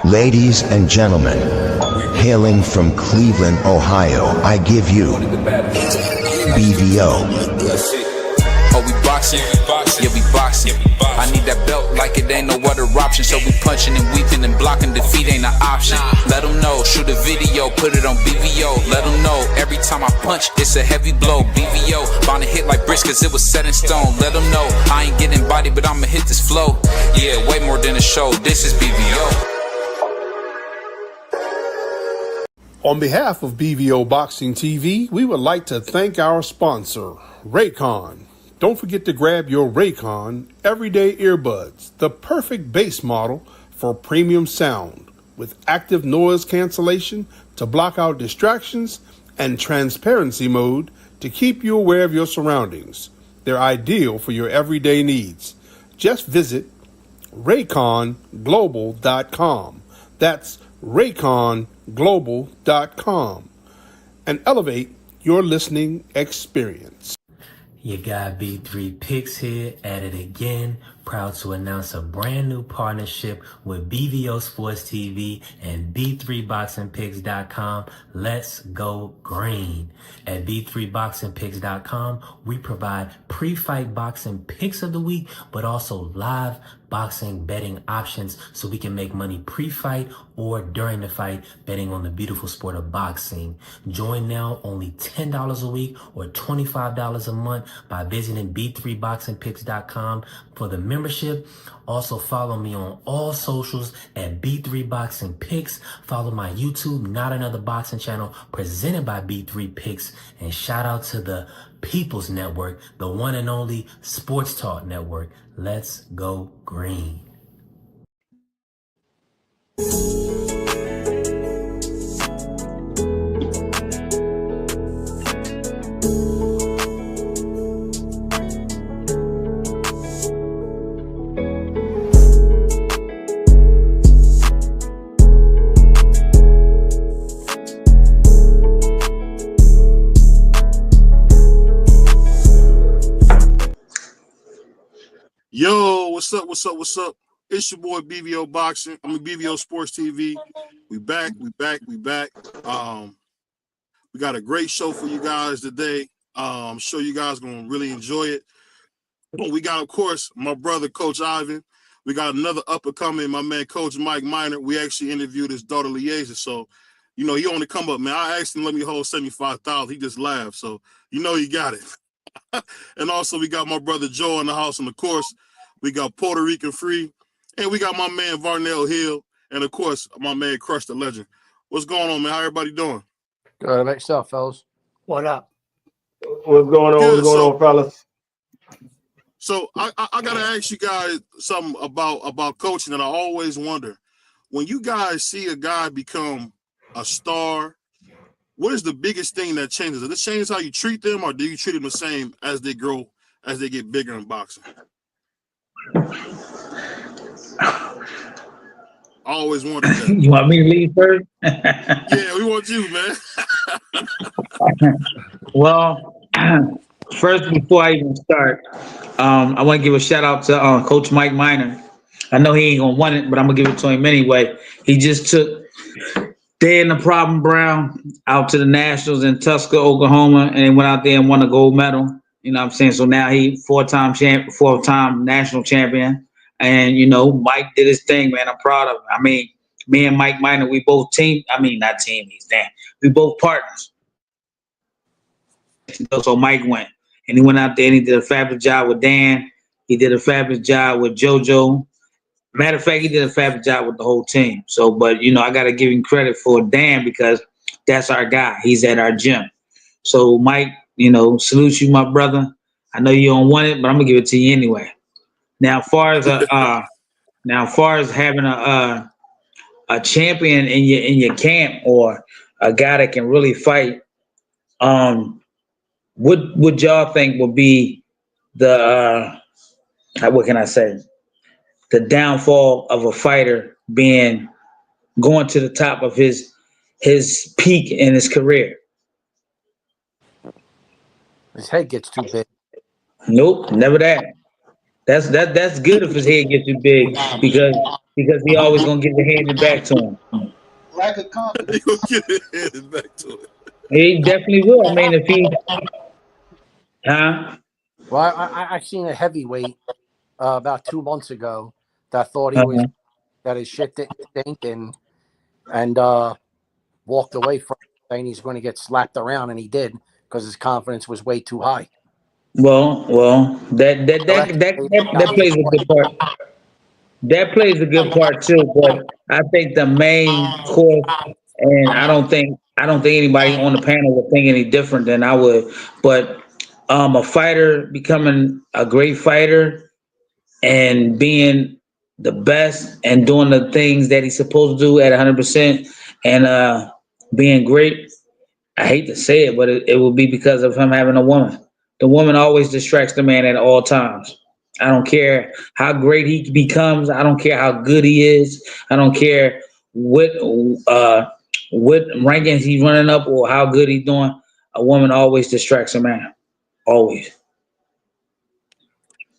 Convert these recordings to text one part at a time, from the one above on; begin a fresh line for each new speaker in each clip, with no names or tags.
Ladies and gentlemen, hailing from Cleveland, Ohio, I give you BVO.
Oh, we boxing? Yeah, we boxing. I need that belt like it ain't no other option. So we punching and weaving and blocking. Defeat ain't an option. Let them know. Shoot a video, put it on BVO. Let them know. Every time I punch, it's a heavy blow. BVO, bound to hit like bricks cause it was set in stone. Let them know. I ain't getting body, but I'ma hit this flow. Yeah, way more than a show. This is BVO.
On behalf of BVO Boxing TV, we would like to thank our sponsor, Raycon. Don't forget to grab your Raycon Everyday Earbuds, the perfect bass model for premium sound, with active noise cancellation to block out distractions and transparency mode to keep you aware of your surroundings. They're ideal for your everyday needs. Just visit rayconglobal.com. That's rayconglobal.com and elevate your listening experience.
You got B3 Picks here at it again. Proud to announce a brand new partnership with BVO Sports TV and B3BoxingPicks.com. Let's go green. At B3BoxingPicks.com, we provide pre-fight boxing picks of the week, but also live boxing betting options so we can make money pre-fight or during the fight betting on the beautiful sport of boxing. Join now, only $10 a week or $25 a month by visiting B3BoxingPicks.com for the membership. Also follow me on all socials at B3 Boxing Picks. Follow my YouTube, Not Another Boxing channel, presented by B3 Picks. And shout out to the People's Network, the one and only Sports Talk Network. Let's go green.
Yo, what's up? It's your boy BVO Boxing. BVO Sports TV. We back. We got a great show for you guys today. I'm sure you guys gonna really enjoy it. We got, of course, my brother, Coach Ivan. We got another up-and-coming, my man, Coach Mike Minor. We actually interviewed his daughter, Liaison. So, he only come up, man. I asked him, let me hold 75,000. He just laughed. So, he got it. And also, we got my brother Joe in the house. And, of course, we got Puerto Rican Free. And we got my man, Varnell Hill. And, of course, my man, Crush the Legend. What's going on, man? How everybody doing?
Good. About yourself, fellas.
What up? What's going on?
Good.
What's going on, fellas?
So I got to ask you guys something about coaching that I always wonder. When you guys see a guy become a star, what is the biggest thing that changes? Does it change how you treat them, or do you treat them the same as they grow, as they get bigger in boxing? I always wondered that.
You want me to leave first?
Yeah, we want you, man.
Well, first, before I even start, I want to give a shout out to Coach Mike Minor. I know he ain't gonna want it, but I'm gonna give it to him anyway. He just took Dan the Problem Brown out to the Nationals in Tusker, Oklahoma, and he went out there and won a gold medal. You know what I'm saying? So now he four-time national champion. And, Mike did his thing, man. I'm proud of him. I mean, me and Mike Minor, we both not teammates, damn. We both partners. So Mike went. And he went out there and he did a fabulous job with Dan. He did a fabulous job with JoJo. Matter of fact, he did a fabulous job with the whole team. So, but, I got to give him credit for Dan because that's our guy. He's at our gym. So, Mike, salute you, my brother. I know you don't want it, but I'm going to give it to you anyway. Now, as far as having a champion in your camp or a guy that can really fight, what would y'all think would be the what can I say? The downfall of a fighter going to the top of his peak in his career?
His head gets too big.
Nope, never that. That's good if his head gets too big, because because he always gonna get it handed back to him.
Lack of confidence.
He gonna get it handed back to it.
He definitely will. I mean, if he, huh?
Well, I seen a heavyweight about 2 months ago that thought he was
Uh-huh.
that his shit didn't stink and walked away from it, saying he's going to get slapped around, and he did because his confidence was way too high.
Well, that plays a good part. That plays a good part too, but I think the main course, and I don't think anybody on the panel would think any different than I would. But a fighter becoming a great fighter and being the best and doing the things that he's supposed to do at 100% and being great. I hate to say it, but it will be because of him having a woman. The woman always distracts the man at all times. I don't care how great he becomes. I don't care how good he is. I don't care what rankings he's running up or how good he's doing. A woman always distracts a man. Always.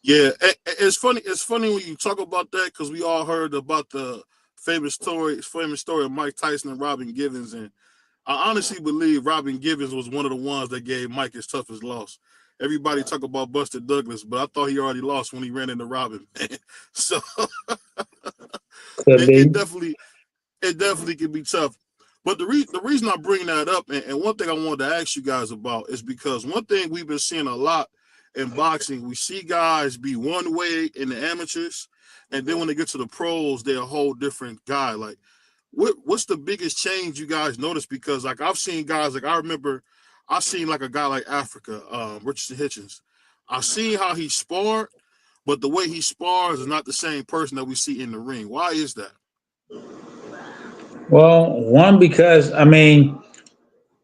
Yeah, it's funny. It's funny when you talk about that because we all heard about the famous story of Mike Tyson and Robin Givens, and I honestly believe Robin Givens was one of the ones that gave Mike his toughest loss. Everybody talk about Buster Douglas, but I thought he already lost when he ran into Robin. So it definitely can be tough. But the reason I bring that up, and one thing I wanted to ask you guys about is because one thing we've been seeing a lot in boxing, we see guys be one way in the amateurs, and then when they get to the pros, they're a whole different guy. Like, what's the biggest change you guys notice? Because like I've seen guys, like I remember I seen like a guy like Africa, Richard Hitchens. I seen how he sparred, but the way he spars is not the same person that we see in the ring. Why is that?
Well, one, because I mean,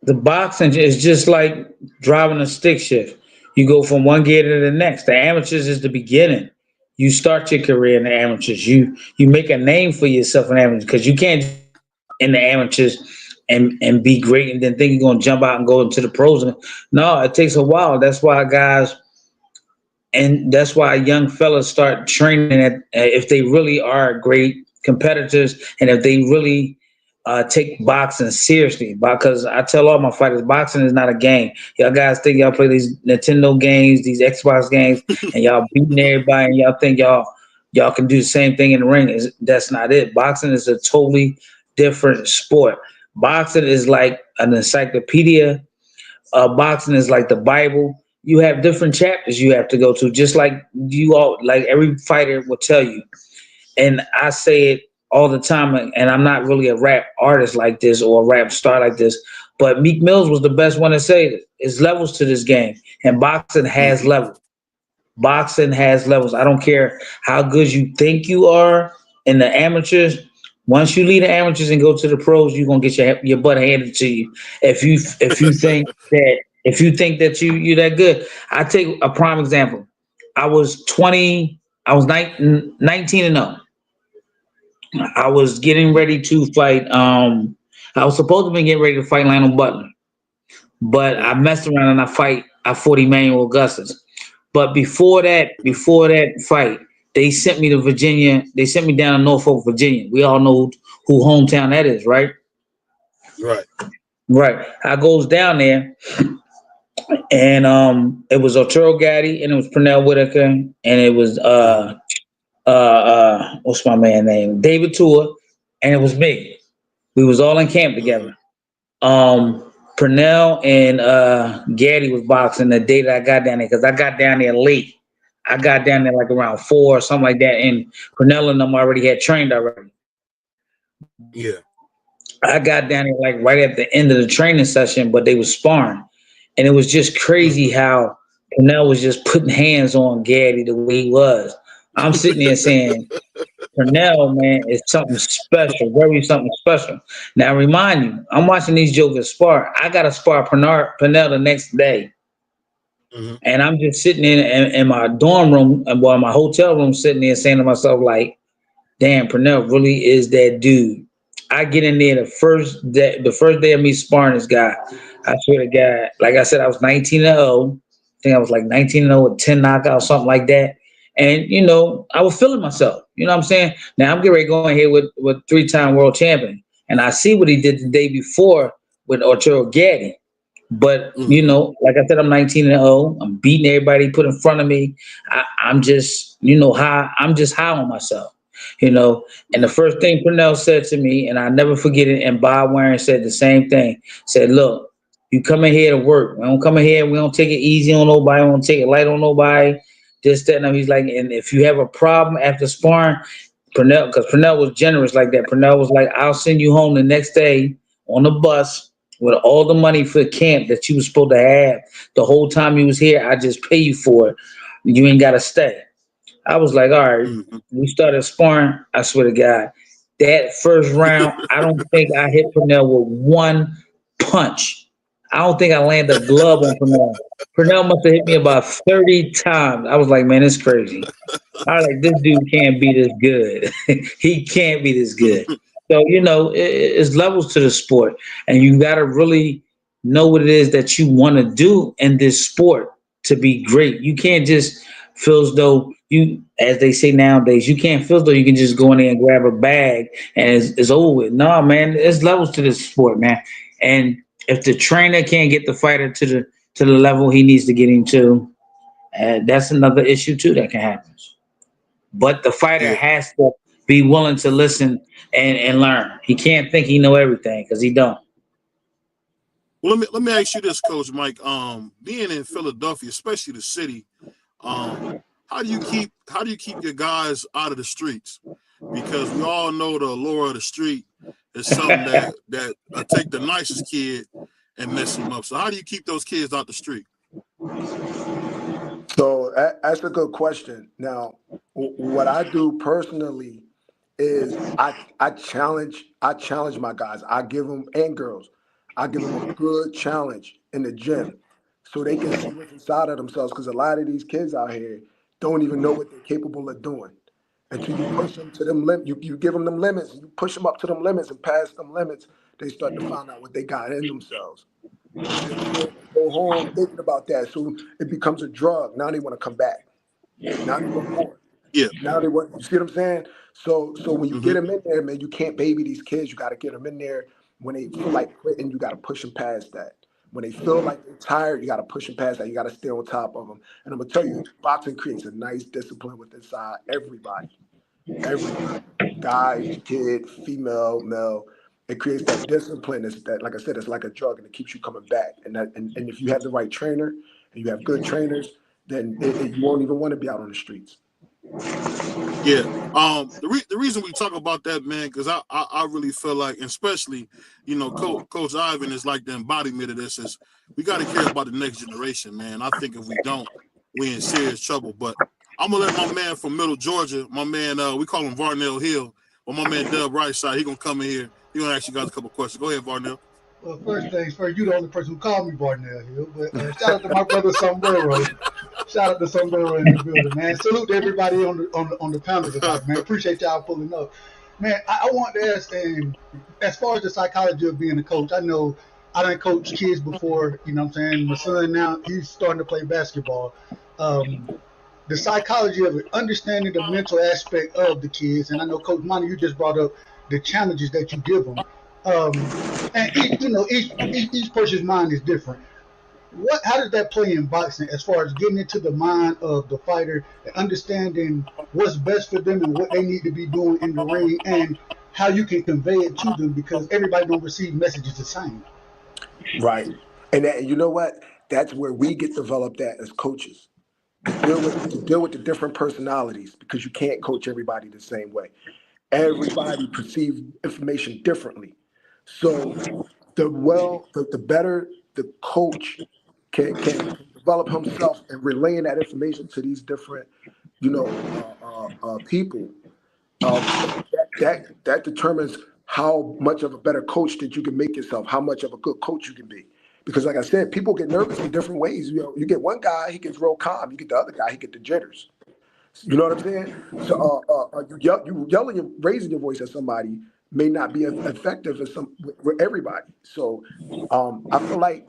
the boxing is just like driving a stick shift. You go from one gear to the next. The amateurs is the beginning. You start your career in the amateurs. You make a name for yourself in amateurs because you can't in the amateurs and be great and then think you're going to jump out and go into the pros. No, it takes a while. That's why guys, and that's why young fellas start training at, if they really are great competitors and if they really take boxing seriously. Because I tell all my fighters, boxing is not a game. Y'all guys think y'all play these Nintendo games, these Xbox games, and y'all beating everybody, and y'all think y'all can do the same thing in the ring. That's not it. Boxing is a totally different sport. Boxing is like an encyclopedia. Boxing is like the Bible. You have different chapters you have to go to, just like you all, like every fighter will tell you. And I say it all the time, and I'm not really a rap artist like this or a rap star like this, but Meek Mills was the best one to say it. There's levels to this game, and boxing has levels. Boxing has levels. I don't care how good you think you are in the amateurs. Once you leave the amateurs and go to the pros, you're gonna get your butt handed to you. If you think that you're that good. I take a prime example. I was 19 and 0. I was getting ready to fight. I was supposed to be getting ready to fight Lionel Butler, but I messed around and I fought Emmanuel Augustus. But before that fight, they sent me to Virginia. They sent me down to Norfolk, Virginia. We all know who hometown that is, right?
Right.
Right. I goes down there, and it was Arturo Gatti, and it was Pernell Whitaker, and it was what's my man name? David Tua, and it was me. We was all in camp together. Pernell and Gaddy was boxing the day that I got down there because I got down there late. I got down there like around 4 or something like that, and Pernell and them already had trained already.
Yeah.
I got down there like right at the end of the training session, but they was sparring. And it was just crazy how Pernell was just putting hands on Gaddy the way he was. I'm sitting there saying, Pernell, man, is something special, very something special. Now, remind you, I'm watching these jokers spar. I got to spar Pernell the next day. Mm-hmm. And I'm just sitting in my dorm room, well, my hotel room, sitting there saying to myself, like, damn, Pernell really is that dude. I get in there the first day of me sparring this guy. I swear to God, like I said, I was 19-0. I think I was like 19-0 with 10 knockouts, something like that. And I was feeling myself. You know what I'm saying? Now I'm getting ready going here with 3-time world champion, and I see what he did the day before with Arturo Gatti. But like I said, I'm 19-0. I'm beating everybody put in front of me. I'm just high. I'm just high on myself. And the first thing Purnell said to me, and I never forget it, and Bob Warren said the same thing. Said, "Look, you come in here to work. We don't come in here. We don't take it easy on nobody. We don't take it light on nobody. This, that, and he's like, and if you have a problem after sparring, Purnell, because Purnell was generous like that. Purnell was like, I'll send you home the next day on the bus with all the money for the camp that you was supposed to have the whole time you was here. I just pay you for it. You ain't got to stay." I was like, all right. We started sparring. I swear to God, that first round, I don't think I hit Purnell with one punch. I don't think I landed a glove on Purnell. Purnell must have hit me about 30 times. I was like, man, it's crazy. I was like, this dude can't be this good. He can't be this good. So, it's levels to the sport. And you got to really know what it is that you want to do in this sport to be great. You can't just feel as though as they say nowadays, you can't feel as though you can just go in there and grab a bag and it's over with. No, man, there's levels to this sport, man. And if the trainer can't get the fighter to the level he needs to get him to, that's another issue too that can happen. But the fighter has to be willing to listen and learn. He can't think he know everything because he don't.
Well, let me ask you this, Coach Mike. Being in Philadelphia, especially the city, how do you keep your guys out of the streets? Because we all know the allure of the street is something that take the nicest kid and mess him up. So how do you keep those kids out the street?
So that's a good question. Now, what I do personally is I challenge my guys. I give them, and girls, I give them a good challenge in the gym so they can see what's inside of themselves. Because a lot of these kids out here don't even know what they're capable of doing. Until you push them to them limits, you give them limits, you push them up to them limits and past them limits, they start to find out what they got in themselves. They go home thinking about that, so it becomes a drug. Now they want to come back. Now they want more.
Yeah.
Now they want. You see what I'm saying? So when you get them in there, man, you can't baby these kids. You got to get them in there when they feel like quitting. You got to push them past that. When they feel like they're tired, you got to push them past that. You got to stay on top of them. And I'm gonna tell you, boxing creates a nice discipline with inside everybody. Guy, kid, female, male. It creates that discipline. It's that, like I said, it's like a drug, and it keeps you coming back. And if you have the right trainer and you have good trainers, then you won't even want to be out on the streets.
Yeah. The reason we talk about that, man, because I really feel like, especially, Coach Ivan is like the embodiment of this. Is we got to care about the next generation, man. I think if we don't, we're in serious trouble. But I'm gonna let my man from Middle Georgia, my man, we call him Varnell Hill, but my man Dub Rightside, he gonna come in here. He gonna ask you guys a couple questions. Go ahead, Varnell.
Well, first things first, you're the only person who called me Barnell Hill, but shout out to my brother Sombrero. Shout out to Sombrero in the building, man. Salute to everybody on the panel tonight, man. Appreciate y'all pulling up. Man, I want to ask, and as far as the psychology of being a coach, I know I done coached kids before, you know what I'm saying? My son now, he's starting to play basketball. The psychology of it, understanding the mental aspect of the kids, and I know Coach Monty, you just brought up the challenges that you give them. And each person's mind is different. How does that play in boxing as far as getting into the mind of the fighter and understanding what's best for them and what they need to be doing in the ring, and how you can convey it to them, because everybody don't receive messages the same.
Right. And you know what? That's where we get developed at as coaches. To deal with the different personalities, because you can't coach everybody the same way. Everybody perceives information differently. So the better the coach can develop himself and relaying that information to these different, people, that determines how much of a better coach that you can make yourself, how much of a good coach you can be. Because like I said, people get nervous in different ways. You get one guy, he gets real calm. You get the other guy, he get the jitters. You know what I'm saying? So you yelling and raising your voice at somebody may not be as effective as with everybody. So I feel like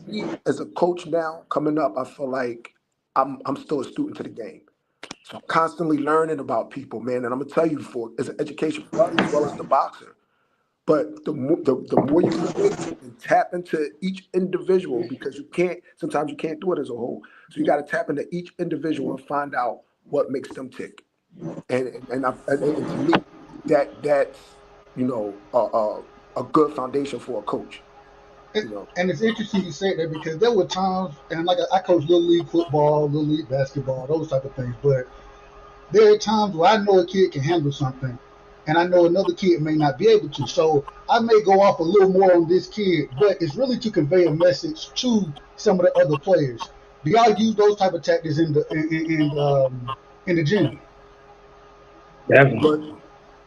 me as a coach now coming up, I feel like I'm still a student to the game. So I'm constantly learning about people, man. And I'm gonna tell you, for it's an education for us as well as the boxer. But the more you relate and tap into each individual, because sometimes you can't do it as a whole. So you got to tap into each individual and find out what makes them tick. And to me, that's a good foundation for a coach.
And it's interesting you say that because there were times, and like I coach little league football, little league basketball, those type of things. But there are times where I know a kid can handle something, and I know another kid may not be able to. So I may go off a little more on this kid, but it's really to convey a message to some of the other players. Do y'all use those type of tactics in the gym?
Definitely.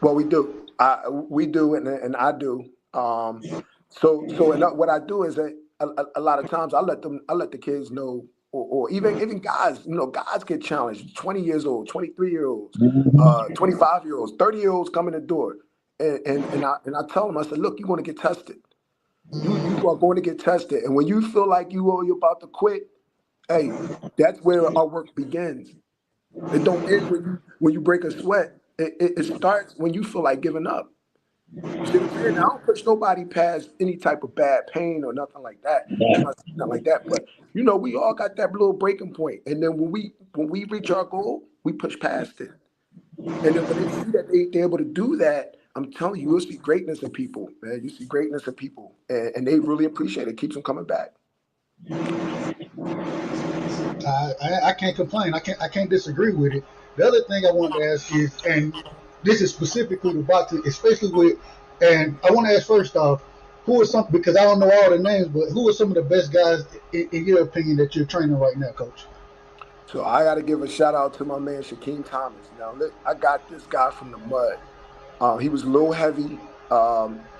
Well, we do, and I do. What I do is that a lot of times I let the kids know, or even guys, guys get challenged. 20 years old, 23-year-olds, 25-year-olds, 30-year-olds come in the door, and I tell them, I said, look, you're going to get tested. You are going to get tested, and when you feel like you're about to quit, hey, that's where our work begins. It don't end when you break a sweat. It starts when you feel like giving up. You see what I'm saying? I don't push nobody past any type of bad pain or nothing like that. I'm not saying nothing like that. But we all got that little breaking point. And then when we reach our goal, we push past it. And then when they see that they're able to do that, I'm telling you, you'll see greatness in people, man. You see greatness in people. And they really appreciate it. It keeps them coming back.
I can't complain. I can't disagree with it. The other thing I want to ask is, and this is specifically to boxing, especially with, and I want to ask first off, who are some, because I don't know all the names, but who are some of the best guys in your opinion that you're training right now, Coach?
So I got to give a shout out to my man Shaquem Thomas. Now look, I got this guy from the mud. He was a little heavy.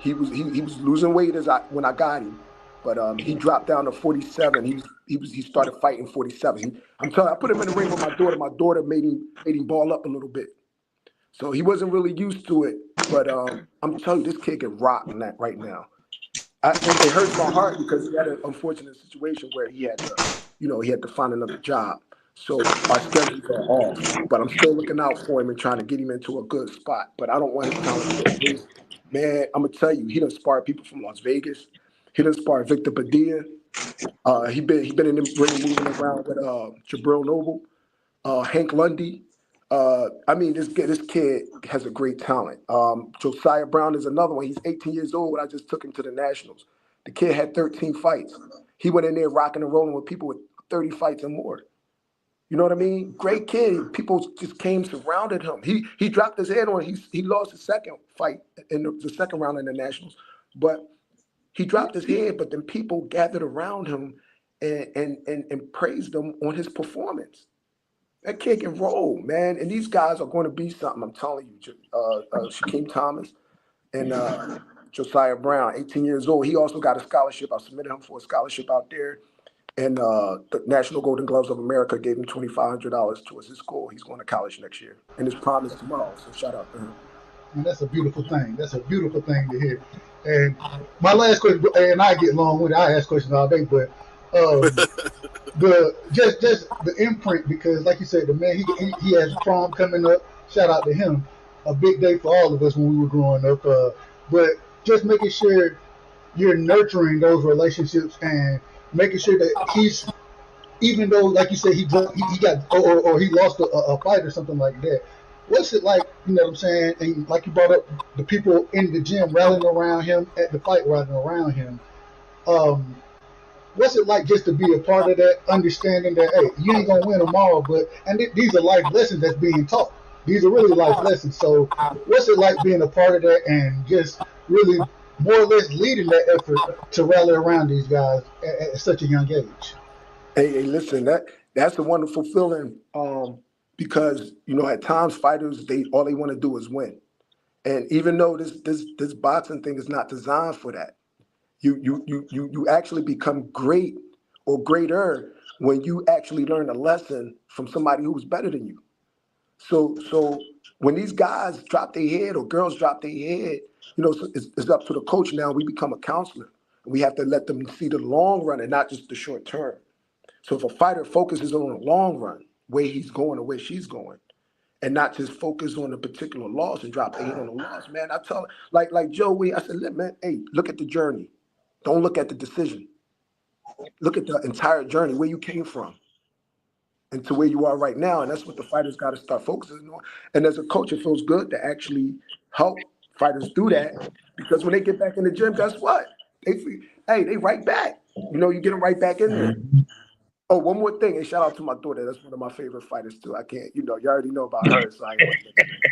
He was losing weight when I got him, but he dropped down to 47. He started fighting 47. I'm telling you, I put him in the ring with my daughter. My daughter made him ball up a little bit, so he wasn't really used to it. But I'm telling you, this kid can rock in that right now. And it hurts my heart because he had an unfortunate situation where he had to find another job. So our schedules are off, but I'm still looking out for him and trying to get him into a good spot. But I don't want his talent to go to waste. Man, I'm gonna tell you, he done sparred people from Las Vegas. He done sparred Victor Padilla. He been in the ring moving around with Jabril Noble, Hank Lundy. This kid has a great talent. Josiah Brown is another one. He's 18 years old. I just took him to the Nationals. The kid had 13 fights. He went in there rocking and rolling with people with 30 fights and more. You know what I mean? Great kid. People just surrounded him. He dropped his head on. He lost his second fight in the second round in the Nationals, but he dropped his head. But then people gathered around him and praised him on his performance. That kid can roll, man. And these guys are going to be something. I'm telling you, Shaquem Thomas and Josiah Brown, 18 years old. He also got a scholarship. I submitted him for a scholarship out there. And the National Golden Gloves of America gave him $2,500 towards his school. He's going to college next year. And his prom is tomorrow, so shout out to him.
And that's a beautiful thing. That's a beautiful thing to hear. And my last question, and I get long with it. I ask questions all day, but just the imprint, because like you said, the man, he has prom coming up. Shout out to him. A big day for all of us when we were growing up. But just making sure you're nurturing those relationships and making sure that he's, even though, like you said, he got or he lost a fight or something like that. What's it like, you know what I'm saying? And like you brought up, the people in the gym rallying around him, at the fight rallying around him. What's it like just to be a part of that, understanding that, hey, you ain't going to win them all, and these are life lessons that's being taught. These are really life lessons. So what's it like being a part of that and just really more or less leading that effort to rally around these guys at such a young age?
Hey, listen, that's a wonderful feeling. Because at times fighters all they want to do is win, and even though this boxing thing is not designed for that, you actually become great or greater when you actually learn a lesson from somebody who's better than you. So when these guys drop their head or girls drop their head, it's up to the coach now. We become a counselor. We have to let them see the long run and not just the short term. So if a fighter focuses on the long run, where he's going or where she's going, and not just focus on a particular loss and drop 8 on the loss, man. I tell like Joey, I said, look, man, hey, look at the journey. Don't look at the decision. Look at the entire journey, where you came from and to where you are right now. And that's what the fighters got to start focusing on. And as a coach, it feels good to actually help fighters do that, because when they get back in the gym, guess what? They right back. You know, you get them right back in there. Oh, one more thing. Hey, shout out to my daughter. That's one of my favorite fighters too. I can't, you already know about her, so I ain't want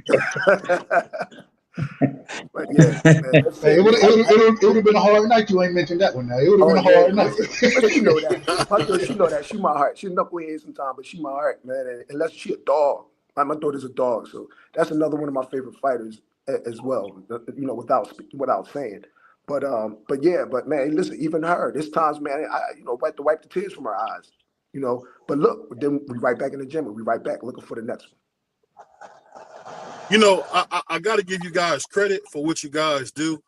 to but yeah, man, that's
Hey, it would have been a hard night. You ain't mentioned that one now. It would have been a hard night.
But she know that. My daughter, she know that. She my heart. She knucklehead sometimes, but she my heart, man. And unless she a dog. My daughter's a dog, so that's another one of my favorite fighters as well. You know, without saying. But yeah, but man, listen, even her, this times, man, I have to wipe the tears from her eyes. You know, but look, then we right back in the gym and we right back looking for the next one.
You know, I got to give you guys credit for what you guys do,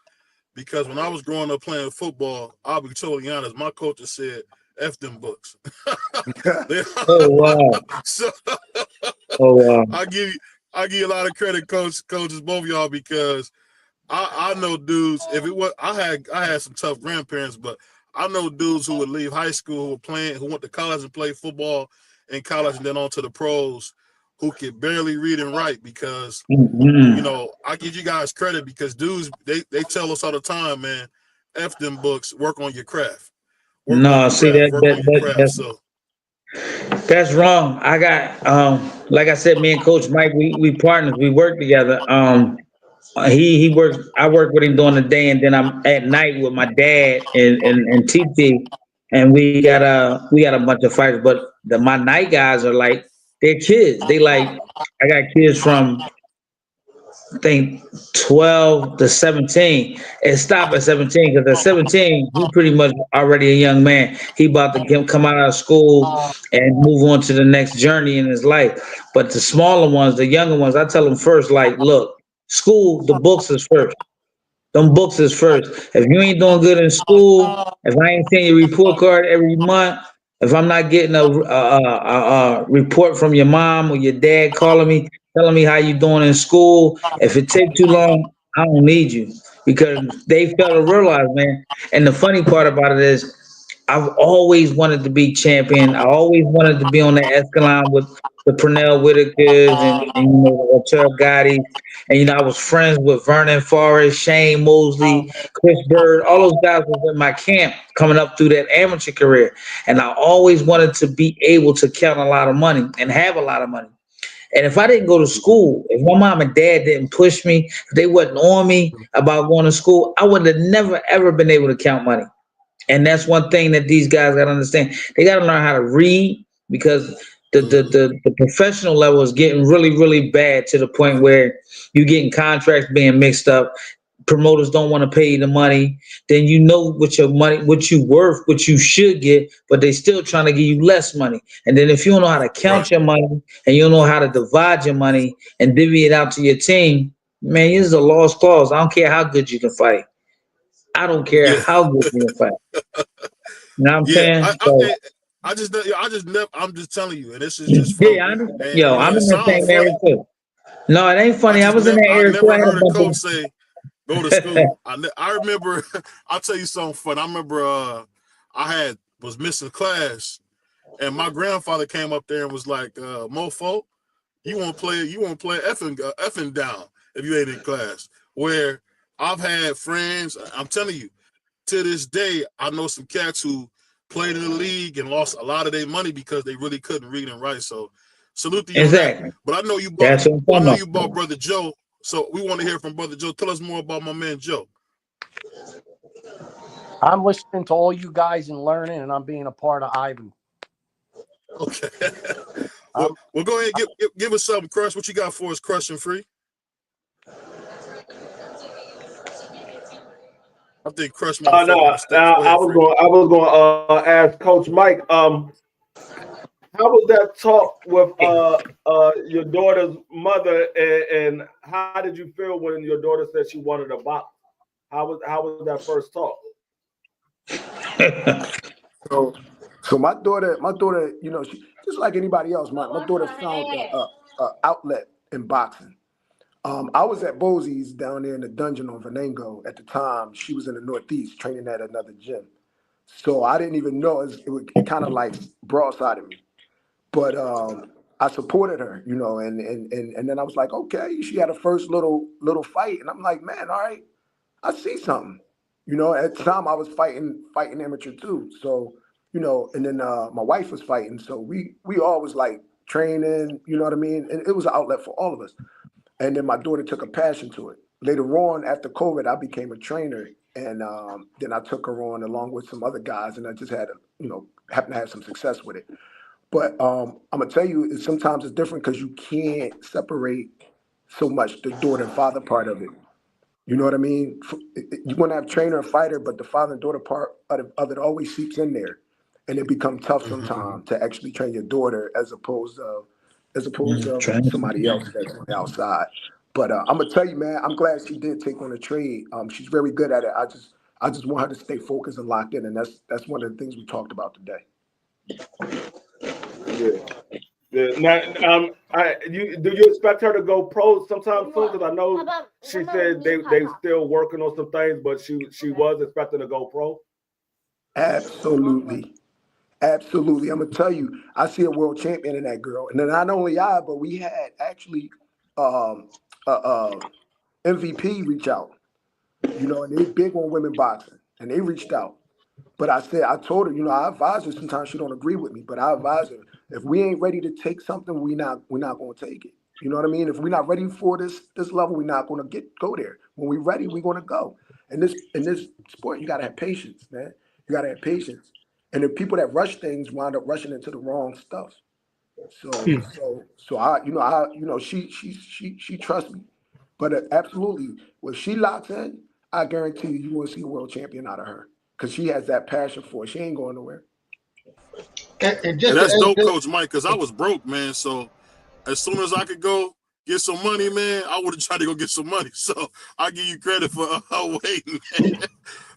because when I was growing up playing football, I'll be totally honest, my coach said, F them books.
Oh, wow.
So,
oh, wow.
I give you a lot of credit, coaches, both of y'all, because I know dudes, if it was, I had some tough grandparents, but I know dudes who would leave high school, who went to college and played football in college and then on to the pros, who could barely read and write, because, you know, I give you guys credit, because dudes, they tell us all the time, man, F them books, work on your craft.
That's wrong. I got, like I said, me and Coach Mike, we partners, we work together. He works, I work with him during the day, and then I'm at night with my dad and TT, and we got a bunch of fighters, but my night guys are like, they're kids. They like, I got kids from, I think, 12 to 17. It stopped at 17, because at 17, he pretty much already a young man. He about to come out of school and move on to the next journey in his life. But the smaller ones, the younger ones, I tell them first, like, look, school, the books is first. Them books is first. If you ain't doing good in school, if I ain't seeing your report card every month, if I'm not getting a report from your mom or your dad calling me, telling me how you doing in school, if it take too long, I don't need you, because they fail to realize, man. And the funny part about it is, I've always wanted to be champion. I always wanted to be on the Escalon with the Pernell Whitakers and the Arturo Gotti. And, I was friends with Vernon Forrest, Shane Mosley, Chris Bird. All those guys was in my camp coming up through that amateur career. And I always wanted to be able to count a lot of money and have a lot of money. And if I didn't go to school, if my mom and dad didn't push me, if they wasn't on me about going to school, I would have never, ever been able to count money. And that's one thing that these guys got to understand. They got to learn how to read, because the professional level is getting really, really bad, to the point where you're getting contracts being mixed up. Promoters don't want to pay you the money. Then you know what your money, what you worth, what you should get, but they still trying to give you less money. And then if you don't know how to count your money, and you don't know how to divide your money and divvy it out to your team, man, this is a lost cause. I don't care how good you can fight. I don't care how good you can fight. You know what I'm saying?
I'm just telling you, and this is just
funny. I'm in the same area too. No, it ain't funny. I was in that area too.
I never heard a coach say, go to school. I remember, I'll tell you something fun. I remember I was missing class, and my grandfather came up there and was like, mofo, you won't play effing down if you ain't in class. Where I've had friends, I'm telling you, to this day, I know some cats who played in the league and lost a lot of their money because they really couldn't read and write. So salute to you.
Exactly.
But I know you bought Brother Joe. So we want to hear from Brother Joe. Tell us more about my man Joe.
I'm listening to all you guys and learning, and I'm being a part of Ivan.
Okay. Well, go ahead and give us something, Crush. What you got for us, Crush and Free? I think Crush.
I was going to ask Coach Mike. How was that talk with your daughter's mother, and how did you feel when your daughter said she wanted a box? How was that first talk?
So my daughter, she just like anybody else. My daughter found an outlet in boxing. I was at Bosie's down there in the dungeon on Venango at the time. She was in the Northeast training at another gym. So I didn't even know it kind of like broadsided me. But I supported her, you know, and then I was like, okay, she had a first little fight. And I'm like, man, all right, I see something. You know, at the time I was fighting amateur too. So, you know, and then my wife was fighting. So we always like training, you know what I mean? And it was an outlet for all of us. And then my daughter took a passion to it. Later on, after COVID, I became a trainer. And then I took her on along with some other guys. And I just had, happened to have some success with it. But I'm going to tell you, sometimes it's different because you can't separate so much the daughter and father part of it. You know what I mean? You're going to have trainer and fighter, but the father and daughter part of it always seeps in there. And it becomes tough sometimes to actually train your daughter as opposed to somebody else that's on the outside. But I'm gonna tell you, man, I'm glad she did take on the trade. She's very good at it. I just want her to stay focused and locked in, and that's one of the things we talked about today.
Yeah. Now, do you expect her to go pro sometime soon? Because I know she said they still working on some things, but she was expecting to go pro.
Absolutely. Absolutely. I'm gonna tell you, I see a world champion in that girl. And then not only I, but we had actually MVP reach out, you know, and they big on women boxing. And they reached out. But I told her, I advise her, sometimes she don't agree with me, but I advise her, if we ain't ready to take something, we're not gonna take it. You know what I mean? If we're not ready for this level, we're not gonna go there. When we're ready, we're gonna go. In this sport, you gotta have patience, man. You gotta have patience. And the people that rush things wind up rushing into the wrong stuff. So she trusts me. But absolutely, when she locks in, I guarantee you will see a world champion out of her because she has that passion for it. She ain't going nowhere.
And
that's dope, Coach Mike, because I was broke, man. So as soon as I could go get some money, man, I would have tried to go get some money. So I give you credit for waiting, man.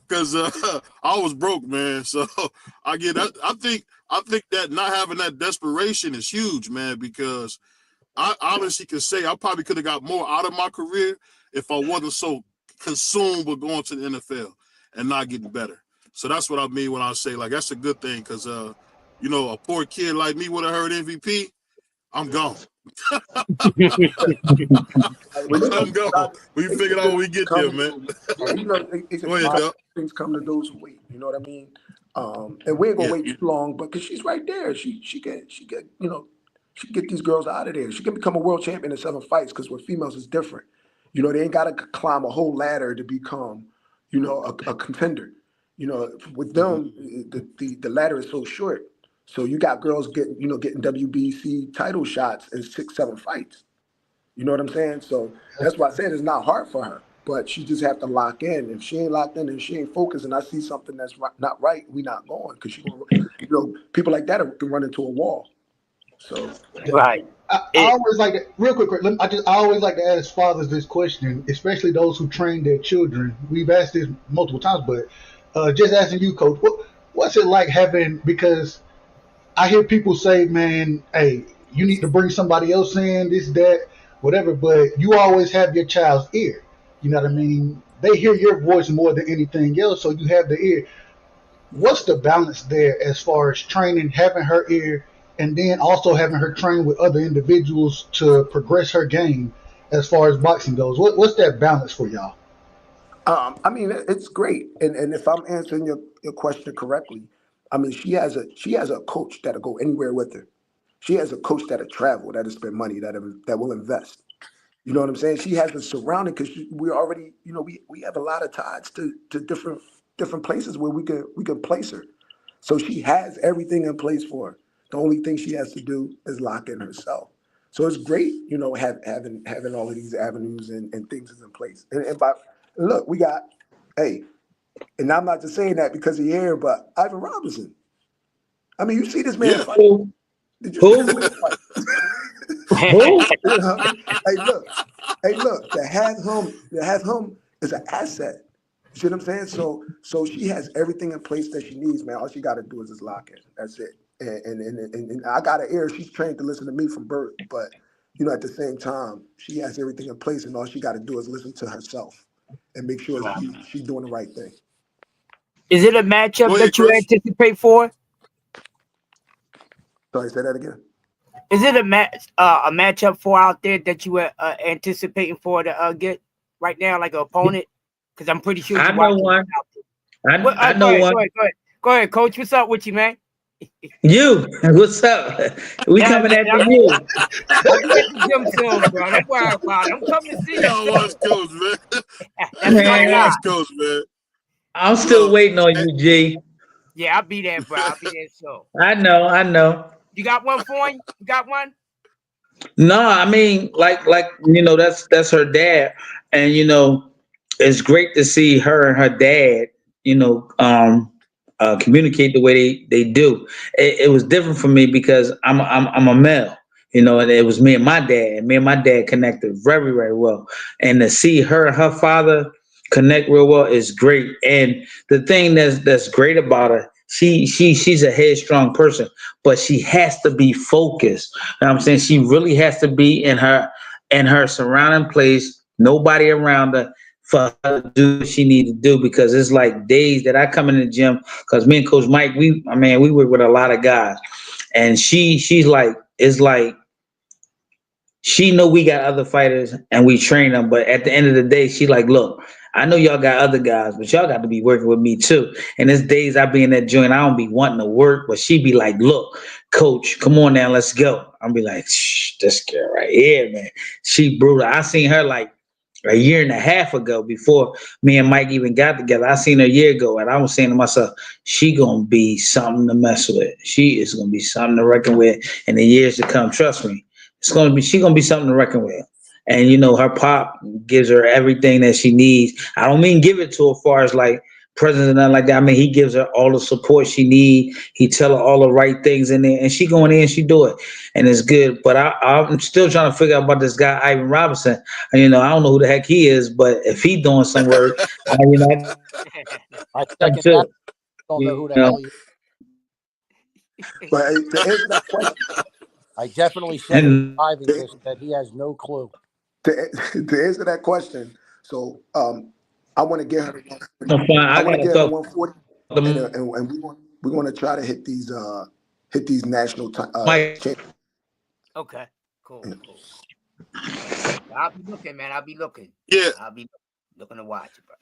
Because I was broke, man. So I get that. I think that not having that desperation is huge, man. Because I honestly can say I probably could have got more out of my career if I wasn't so consumed with going to the NFL and not getting better. So that's what I mean when I say like that's a good thing. Because a poor kid like me would have heard MVP, I'm gone. I'm gone. We figure out when we get there, man.
Go ahead, things come to those who wait. You know what I mean? And we ain't gonna wait too long, but because she's right there, she can get these girls out of there. She can become a world champion in 7 fights because with females it's different. You know, they ain't gotta climb a whole ladder to become, a contender. You know, with them, the ladder is so short. So you got girls getting WBC title shots in 6, 7 fights. You know what I'm saying? So that's why I said it's not hard for her, but she just have to lock in. If she ain't locked in and she ain't focused, and I see something that's not right, we not going because people like that can run into a wall. So
right.
I always like to, real quick. I always like to ask fathers this question, especially those who train their children. We've asked this multiple times, but just asking you, Coach, what's it like having? Because I hear people say, "Man, hey, you need to bring somebody else in, this, that, whatever." But you always have your child's ear. You know what I mean? They hear your voice more than anything else, so you have the ear. What's the balance there as far as training, having her ear, and then also having her train with other individuals to progress her game as far as boxing goes? What's that balance for y'all?
I mean, it's great, and if I'm answering your question correctly, I mean she has a coach that'll go anywhere with her. She has a coach that'll travel, that'll spend money, that will invest. You know what I'm saying? She has the surrounding because we already, we have a lot of ties to different places where we can place her. So she has everything in place for her. The only thing she has to do is lock in herself. So it's great, having all of these avenues and things is in place. Look, we got, hey, and I'm not just saying that because of here, but Ivan Robinson. I mean, you see this man fight. Did you see this man fight? Hey, look, to have him is an asset. You see what I'm saying? So she has everything in place that she needs, man. All she got to do is just lock in. That's it. And I got an ear. She's trained to listen to me from birth, but at the same time, she has everything in place, and all she got to do is listen to herself and make sure she's doing the right thing.
Is it a matchup
Go ahead,
that you
Chris.
anticipate for?
Sorry, say that again.
Is it a matchup for out there that you are anticipating for to get right now, like an opponent? Because I'm pretty sure
I know one. I know one.
Go ahead, Coach. What's up with you, man?
You, what's up? We coming after you.
I'll be at the gym soon, bro. Don't worry about it. I'm coming to see you.
Y'all West Coast, man.
That's my guy.
West Coast, man.
I'm still waiting on you, G.
Yeah, I'll be there, bro. I'll be there soon.
I know.
You got one for him? You got one?
No, I mean, like that's her dad, and it's great to see her and her dad, communicate the way they do. It was different for me because I'm a male, and it was me and my dad. Me and my dad connected very, very well, and to see her and her father connect real well is great. And the thing that's great about her, she's a headstrong person, but she has to be focused. You know what I'm saying? She really has to be in her surrounding place, nobody around her, for her to do what she needs to do, because it's like days that I come in the gym, because me and Coach Mike, we work with a lot of guys, and she's like, it's like she know we got other fighters and we train them, but at the end of the day, she like, look, I know y'all got other guys, but y'all got to be working with me too. And there's days I be in that joint, I don't be wanting to work, but she be like, look, Coach, come on now, let's go. I'll be like, shh, this girl right here, man, she brutal. I seen her like a year and a half ago, before me and Mike even got together. I seen her a year ago, and I was saying to myself, she gonna be something to mess with. She is gonna be something to reckon with in the years to come. Trust me, she gonna be something to reckon with. And her pop gives her everything that she needs. I don't mean give it to her far as like presents and nothing like that. I mean, he gives her all the support she needs. He tell her all the right things in there, and she go in there and she do it, and it's good. But I'm still trying to figure out about this guy Ivan Robinson. And, I don't know who the heck he is, but if he doing some work,
I second that. Don't know who the hell he is.
But to answer that question,
I definitely said Ivan just that he has no clue.
to answer that question, so I want to get her.
I
want to get her 140,
the
and we're going to try to hit these national champions.
Okay, cool. I'll be looking, man. I'll be looking.
Yeah.
I'll be looking to watch it, bro.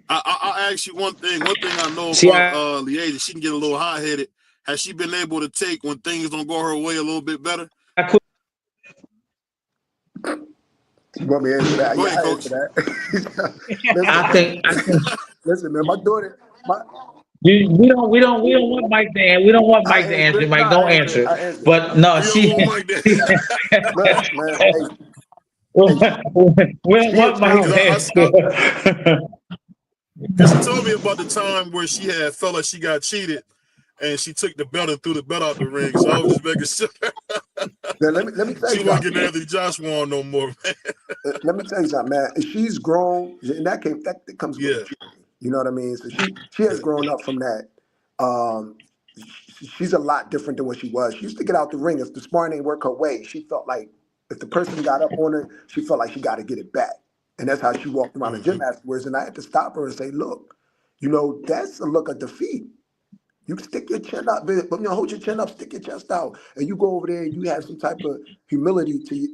I'll ask you one thing. One thing I know about Liaise, she can get a little hot-headed. Has she been able to take when things don't go her way a little bit better?
You want me to answer that?
Go ahead, Coach.
I think. Listen, man, my daughter.
We don't want Mike to answer. We don't want Mike to answer. Mike, don't answer. But no, she. We don't want Mike to answer.
She told me about the time where she had felt like she got cheated, and she took the belt and threw the belt out the ring. So I was just making sure.
Now, let me tell you
she wasn't getting Anthony Joshua on no more, man.
Let me tell you something, man. She's grown, and that comes with maturity. You know what I mean? So she has grown up from that. She's a lot different than what she was. She used to get out the ring. If the sparring ain't work her way, she felt like if the person got up on her, she felt like she got to get it back. And that's how she walked around the gym afterwards. And I had to stop her and say, look, that's a look of defeat. You stick your chin up, but hold your chin up, stick your chest out, and you go over there and you have some type of humility to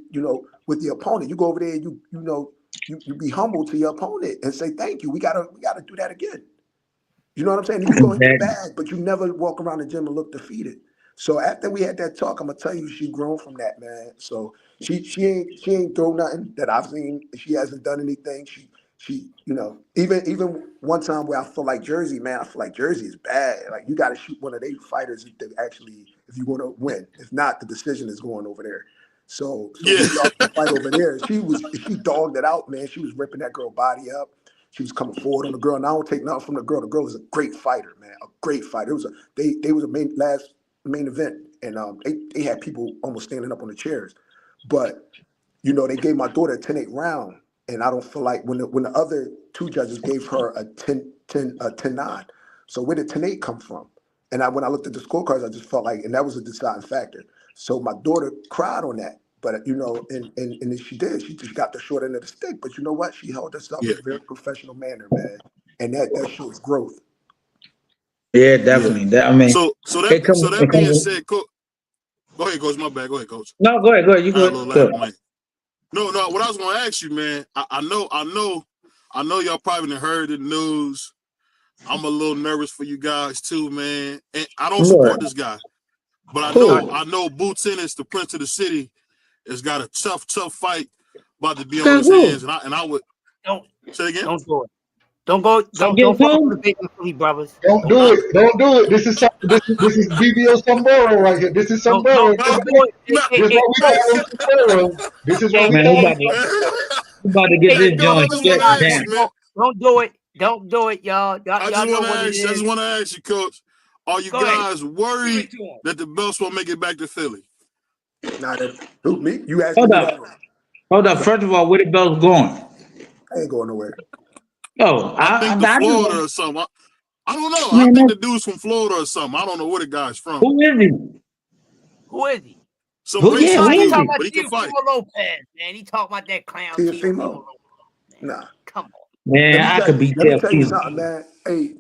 with the opponent. You go over there and you be humble to your opponent and say thank you. We gotta do that again. You know what I'm saying? You go in the bag, but you never walk around the gym and look defeated. So after we had that talk, I'm gonna tell you she grown from that, man. So she ain't throw nothing that I've seen. She hasn't done anything. She even one time where I feel like Jersey is bad. Like you got to shoot one of their fighters if you want to win. If not, the decision is going over there. So we lost the fight over there. She dogged it out, man. She was ripping that girl body up. She was coming forward on the girl. And I don't take nothing from the girl. The girl is a great fighter, man. A great fighter. They was a main event, and they had people almost standing up on the chairs. But they gave my daughter a 10-8 round. And I don't feel like when the other two judges gave her a 10-9. So where did 10-8 come from? And when I looked at the scorecards, I just felt like, and that was a deciding factor. So my daughter cried on that. But you know, and she did. She just got the short end of the stick. But you know what? She held herself in
Yeah,
a very professional manner, man. And that shows growth.
Yeah,
yeah.
definitely. I mean,
So
it comes.
that being said, Coach, go ahead, Coach. My bad. Go ahead, Coach.
No, go ahead. Go ahead. You
I had
go
a little
ahead.
lag, Mike. No. What I was gonna ask you, man. I know y'all probably done heard the news. I'm a little nervous for you guys too, man. And I don't support this guy, but I know Boots Ennis, the Prince of the City, has got a tough fight about to be on his hands. And I would say again.
Don't do it. Don't go. Don't fuck with the big Philly brothers.
Don't do it. Don't do it. This is BBO Sombrero right here. This is Sombrero.
Don't do it.
This is what we got on Sombrero. This is what we
Man,
got.
we about to get this joint shut down.
Don't do it. Don't do it, y'all.
I just want to ask you, Coach. Are you guys worried that the belts won't make it back to Philly?
Nah, who me? You asked me that.
Hold up. First of all, where the belts going?
I ain't going nowhere.
Oh,
I think to Florida or something. I don't know. I think the dude's from Florida or something. I don't know where the guy's from.
Who is he?
Who is he?
Some racist dude,
talking
but he can fight.
Lopez, man. He talking about that clown.
Teofimo? Nah.
Come on.
Man, I could be
Let me tell you something, man. Hey.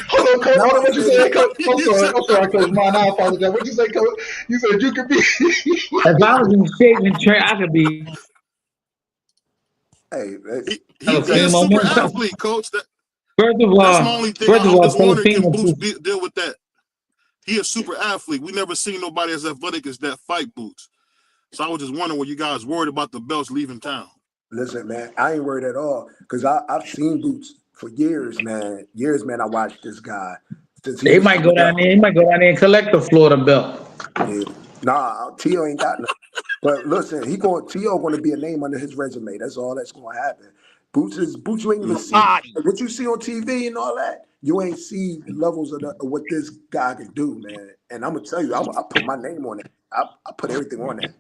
Hold on, Coach. Hold on, what you say, Coach? I'm sorry, Coach. Mine, I apologize. What you say, Coach? You said you could be.
If I was in shape and train, I could be.
Hey, he's a super athlete, Coach.
First of all,
that's my only thing. I'm just wondering, can Boots deal with that? He a super athlete. We never seen nobody as athletic as that fight Boots. So I was just wondering, were you guys worried about the belts leaving town?
Listen, man, I ain't worried at all because I've seen Boots for years, man. I watched this guy.
He might go down there. He might go down there and collect the Florida belt.
Yeah. Nah, Tio ain't got nothing. But listen, Tio going to be a name under his resume. That's all that's going to happen. Boots, you ain't even see what you see on TV and all that. You ain't see the levels of what this guy can do, man. And I'm gonna tell you, I put my name on it. I put everything on that.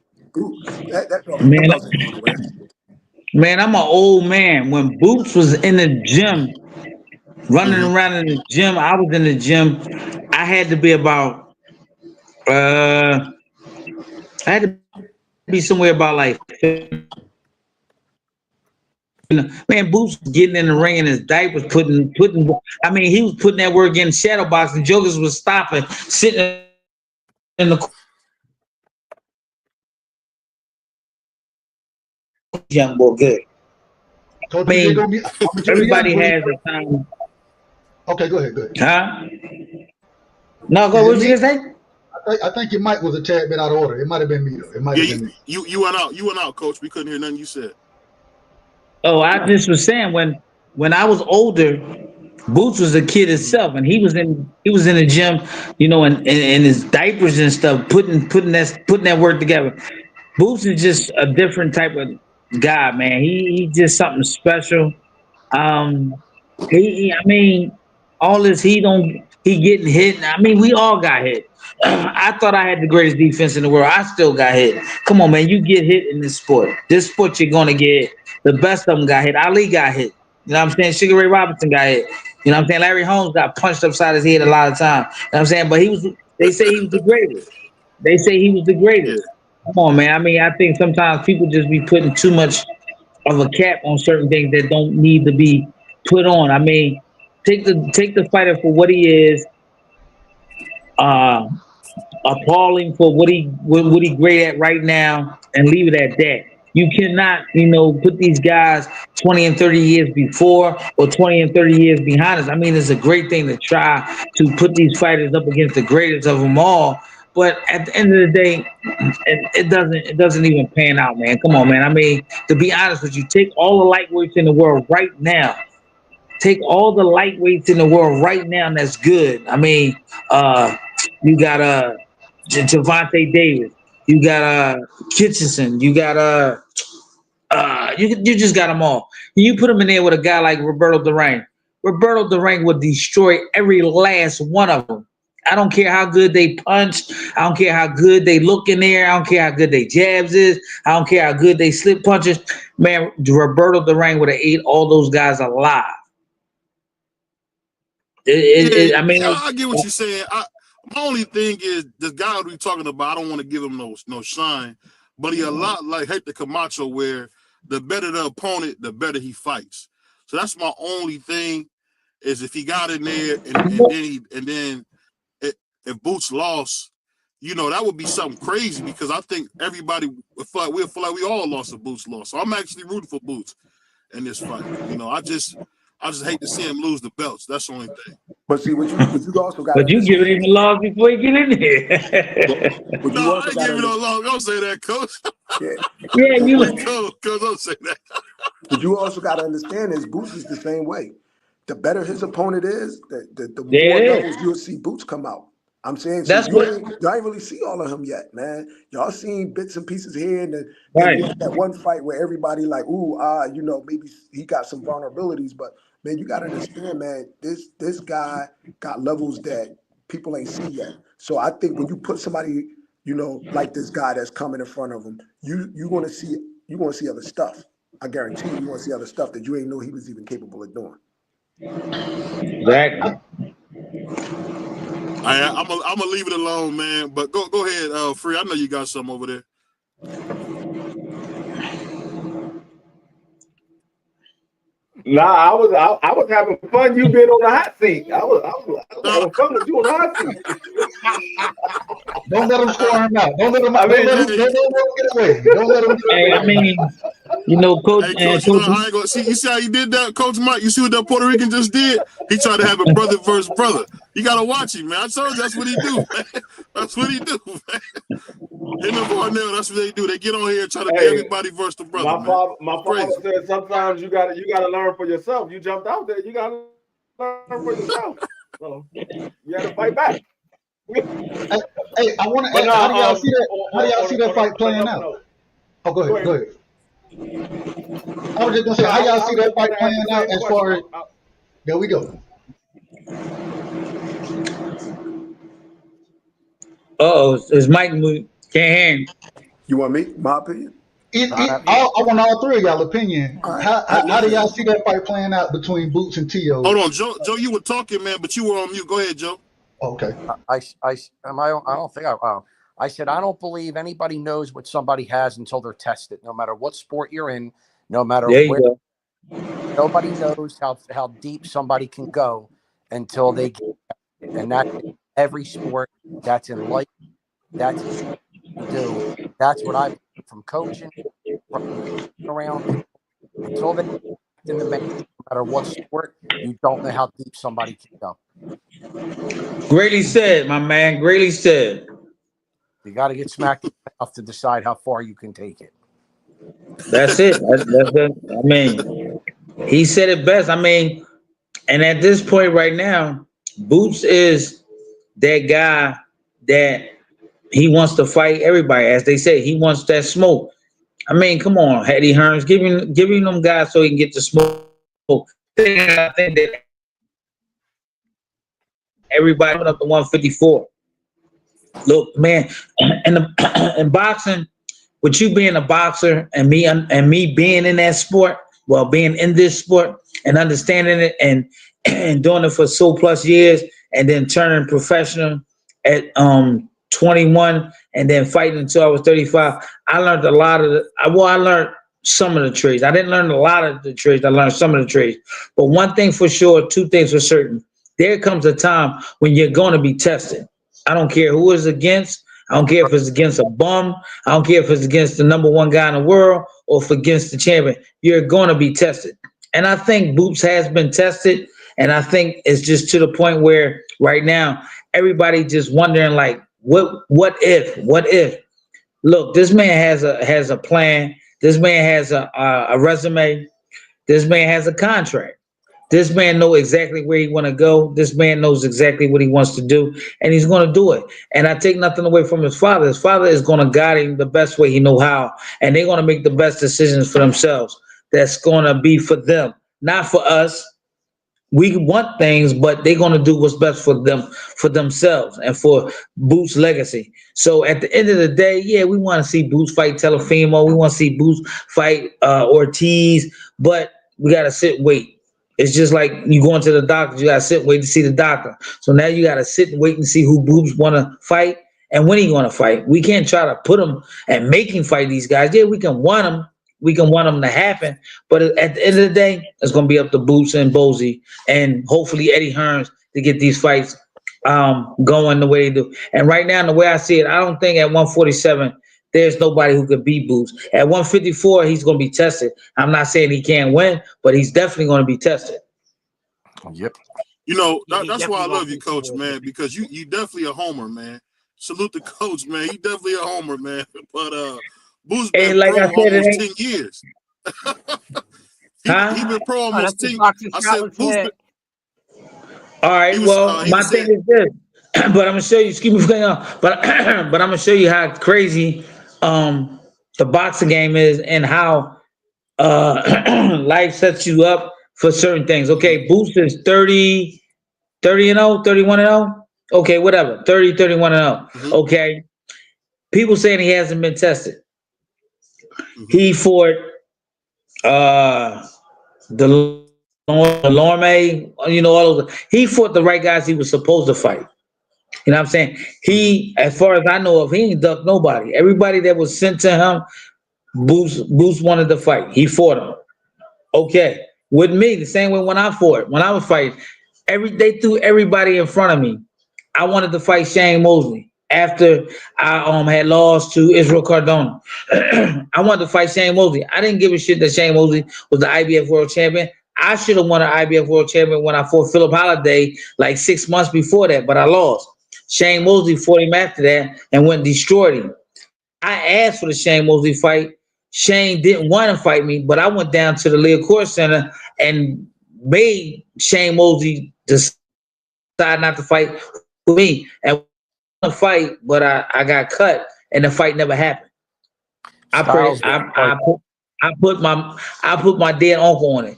Man, I'm an old man. When Boots was in the gym, running around in the gym, I was in the gym. I had to be about, I had to be somewhere about like, man, Boots was getting in the ring in his diapers, putting. I mean, he was putting that work in shadow box, and jokers was stopping, sitting in the young boy good.
Coach,
I mean, everybody has a time.
Okay, go ahead.
Huh? No, go. What you gonna say?
I think your mic was a tad bit out of order. It might have been me though. It might have been me.
You went out. You went out, Coach. We couldn't hear nothing you said.
Oh, I just was saying when I was older, Boots was a kid himself, and he was in the gym, you know, and his diapers and stuff, putting that work together. Boots is just a different type of guy, man. He just something special. I mean, all this he getting hit. I mean, we all got hit. I thought I had the greatest defense in the world. I still got hit. Come on, man. You get hit in this sport. This sport, you're going to get hit. The best of them got hit. Ali got hit. You know what I'm saying? Sugar Ray Robinson got hit. You know what I'm saying? Larry Holmes got punched upside his head a lot of times. You know what I'm saying? But they say he was the greatest. They say he was the greatest. Come on, man. I mean, I think sometimes people just be putting too much of a cap on certain things that don't need to be put on. I mean, take the fighter for what he is. Appalling for what he great at right now, and leave it at that. You cannot, put these guys 20 and 30 years before or 20 and 30 years behind us. I mean, it's a great thing to try to put these fighters up against the greatest of them all. But at the end of the day, it doesn't even pan out, man. Come on, man. I mean, to be honest with you, take all the lightweights in the world right now. Take all the lightweights in the world right now, and that's good. I mean, you got Javante Davis, you got Kitchenson, you got you just got them all. You put them in there with a guy like Roberto Duran. Roberto Duran would destroy every last one of them. I don't care how good they punch. I don't care how good they look in there. I don't care how good they jabs is. I don't care how good they slip punches. Man, Roberto Duran would have ate all those guys alive.
I get what you're saying. My only thing is the guy we talking about. I don't want to give him no shine, but he a lot like Hector Camacho, where the better the opponent, the better he fights. So that's my only thing. Is if he got in there and then if Boots lost, you know, that would be something crazy because I think everybody would feel like we all lost if Boots lost. So I'm actually rooting for Boots in this fight. You know, I just hate to see him lose the belts. That's the only thing.
But see, what you also got.
But you give him a love before you get in there.
No, I ain't giving no love. Don't say that, Coach.
Yeah, you.
Coach, don't say that.
But you also got to understand is Boots is the same way. The better his opponent is, the more levels you'll see Boots come out. I'm saying so y'all ain't really see all of him yet, man. Y'all seen bits and pieces here, and then that one fight where everybody like, you know, maybe he got some vulnerabilities, but man, you got to understand, man, this guy got levels that people ain't see yet. So I think when you put somebody, you know, like this guy that's coming in front of him, you want to see other stuff. I guarantee you want to see other stuff that you ain't know he was even capable of doing.
Exactly.
I'm gonna leave it alone, man. But go ahead, Free. I know you got something over there.
Nah, I was having fun. You being on the hot seat. I was having fun with you on the hot seat.
Don't let him score him out. Don't let him get away. Don't let him get away.
Hey, I mean, you know, Coach.
Hey, Coach, I ain't gonna see. You see how you did that, Coach Mike? You see what that Puerto Rican just did? He tried to have a brother versus brother. You gotta watch him, man. I told you that's what he do, man. That's what he do, man. Him and Varnell, that's what they do. They get on here and try to be everybody versus the brother.
My father said sometimes you gotta learn for yourself. You jumped out there, you gotta learn for yourself. So you had to fight back.
Hey, I want to ask, how do y'all see that? How do y'all see that fight playing out? Oh, go ahead. I was just gonna say, how y'all see that fight playing out as far as? There we go.
His mic can't hear him.
You want me? My opinion?
I want all three of y'all opinion. How do y'all see that fight playing out between Boots and Tio?
Hold on, Joe. Joe, you were talking, man, but you were on mute. Go ahead, Joe.
Okay.
I said I don't believe anybody knows what somebody has until they're tested. No matter what sport you're in, no matter where, nobody knows how deep somebody can go until they get tested. And that's in every sport. That's in life. That's what you do. That's what I've learned from coaching, from around until they get in the match. No matter what sport, you don't know how deep somebody can go.
Greatly said, my man. Greatly said.
You got to get smacked enough to decide how far you can take it.
That's it. I mean, he said it best. I mean, and at this point right now, Boots is that guy that he wants to fight everybody. As they say, he wants that smoke. I mean, come on, Eddie Hearns, giving them guys so he can get the smoke. I think that everybody went up to 154. Look, man, in boxing, with you being a boxer and me being in that sport, well, being in this sport and understanding it and doing it for so plus years, and then turning professional at 21 and then fighting until I was 35, I learned a lot of I learned some of the trades. I didn't learn a lot of the trades. I learned some of the trades. But one thing for sure, two things for certain. There comes a time when you're going to be tested. I don't care who it's against. I don't care if it's against a bum. I don't care if it's against the #1 guy in the world or if against the champion. You're going to be tested. And I think Boots has been tested. And I think it's just to the point where right now, everybody just wondering like, what if? Look, this man has a plan. This man has a resume. This man has a contract. This man knows exactly where he want to go. This man knows exactly what he wants to do, and he's going to do it. And I take nothing away from his father. His father is going to guide him the best way he know how, and they're going to make the best decisions for themselves. That's going to be for them, not for us. We want things, but they're going to do what's best for them, for themselves, and for Boots' legacy. So at the end of the day, yeah, we want to see Boots fight Telefimo. We want to see Boots fight Ortiz, but we got to wait. It's just like you going to the doctor. You gotta sit and wait to see the doctor. So now you gotta sit and wait and see who boobs want to fight and when he going to fight. We can't try to put him and make him fight these guys. Yeah, we can want them. We can want them to happen. But at the end of the day, it's going to be up to Boots and Bozy and hopefully Eddie Hearns to get these fights going the way they do. And right now, the way I see it, I don't think at 147 there's nobody who could beat Boots. At 154, he's going to be tested. I'm not saying he can't win, but he's definitely going to be tested.
Yep.
You know, that's why I love you, Coach, man, because you definitely a homer, man. Salute the coach, man. He definitely a homer, man. But Boots been
like
pro
I said,
almost 10 years. He been pro almost 10 years. I said Boots been,
all right, well, my thing is this. But I'm gonna show you. Excuse me for cutting off. But I'm gonna show you how crazy the boxing game is and how life sets you up for certain things. Okay, Boots is 30 and 0, 31 and 0. Okay, whatever. 30, 31 and 0. Mm-hmm. Okay. People saying he hasn't been tested. Mm-hmm. He fought the Lorme, you know, all of the, he fought the right guys he was supposed to fight. You know what I'm saying? He, as far as I know of, he ain't ducked nobody. Everybody that was sent to him, Boots wanted to fight. He fought him. Okay. With me, the same way when I fought, when I was fighting, they threw everybody in front of me. I wanted to fight Shane Mosley after I had lost to Israel Cardona. I wanted to fight Shane Mosley. I didn't give a shit that Shane Mosley was the IBF world champion. I should have won an IBF world champion when I fought Philip Holiday like 6 months before that, but I lost. Shane Mosley fought him after that and went and destroyed him. I asked for the Shane Mosley fight. Shane didn't want to fight me, but I went down to the Lear Court Center and made Shane Mosley decide not to fight with me. And a fight, but I got cut and the fight never happened. I put my dead uncle on it.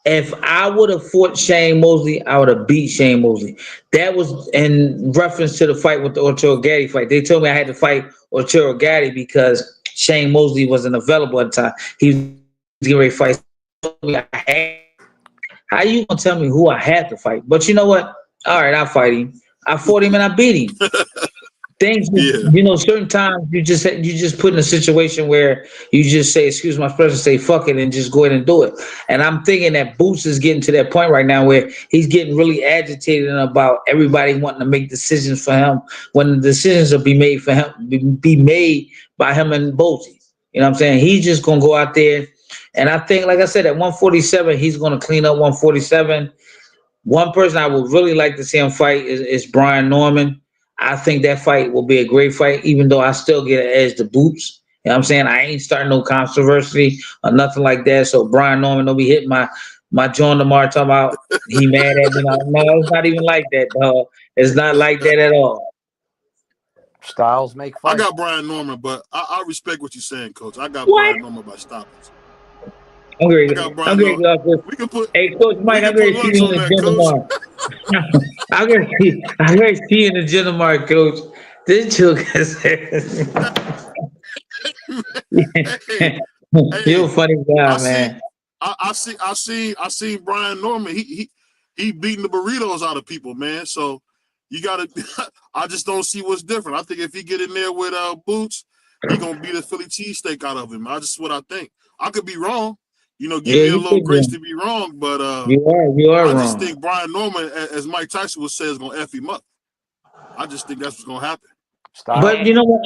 If I would have fought Shane Mosley, I would have beat Shane Mosley. That was in reference to the fight with the Arturo Gatti fight. They told me I had to fight Arturo Gatti because Shane Mosley wasn't available at the time. He was getting ready to fight. How you gonna tell me who I had to fight? But you know what? All right, I'll fight him. I fought him and I beat him. Things, you know, certain times you just put in a situation where you just say, excuse my expression, say fuck it and just go ahead and do it. And I'm thinking that Boots is getting to that point right now where he's getting really agitated about everybody wanting to make decisions for him when the decisions will be made for him, be made by him and Bozy. You know what I'm saying? He's just gonna go out there. And I think, like I said, at 147, he's gonna clean up 147. One person I would really like to see him fight is Brian Norman. I think that fight will be a great fight, even though I still get an edge to Boots. You know what I'm saying? I ain't starting no controversy or nothing like that. So Brian Norman don't be hitting my John Lamar talking about he mad at me. No, it's not even like that, dog. It's not like that at all.
Styles make fights.
I got Brian Norman, but I respect what you're saying, Coach. I got Brian Norman by stoppage.
I'm great. We can put. Hey, Coach Mike, I'm going to see you in the gym tomorrow. I'm going to see you in the gym tomorrow, Coach. This joke is. You're a funny guy, man.
I see Brian Norman. He beating the burritos out of people, man. So you gotta. I just don't see what's different. I think if he get in there with Boots, he gonna beat a Philly cheesesteak out of him. That's just what I think. I could be wrong. You know, give me a little grace to be wrong, but
you are
I
wrong.
just think Brian Norman, as Mike Tyson would say, is gonna F him up. I just think that's what's gonna happen.
But you know what?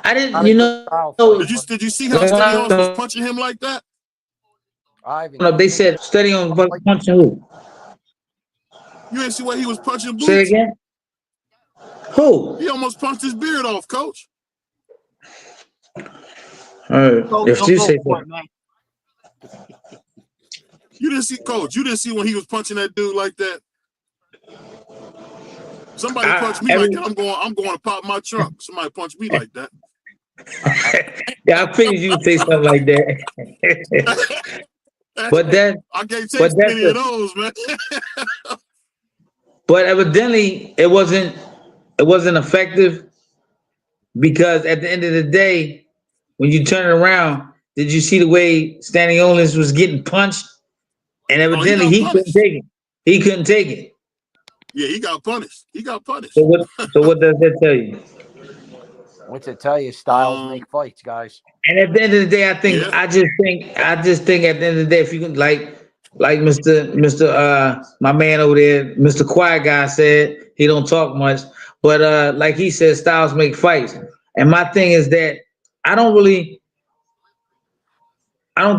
I didn't. You know.
Did you see how Steady was punching him like that?
No, they said Steady was punching who?
You didn't see what he was punching Boots?
Say it again. Who?
He almost punched his beard off, Coach.
If you say so.
You didn't see, Coach. You didn't see when he was punching that dude like that. Somebody punched me like that. I'm going to pop my trunk. Somebody punched me like that.
Yeah, I figured you'd say something like that. But that
I can't take many of those, man.
But evidently, it wasn't effective because at the end of the day, when you turn it around, did you see the way Stanley Owens was getting punched? And evidently he couldn't take it. He couldn't take it.
Yeah, he got punished. He got punished.
So what does that tell you?
What's it tell you? Styles make fights, guys.
And at the end of the day, I just think at the end of the day, if you can like Mr. My man over there, Mr. Quiet Guy said, he don't talk much, but like he said, styles make fights. And my thing is that I don't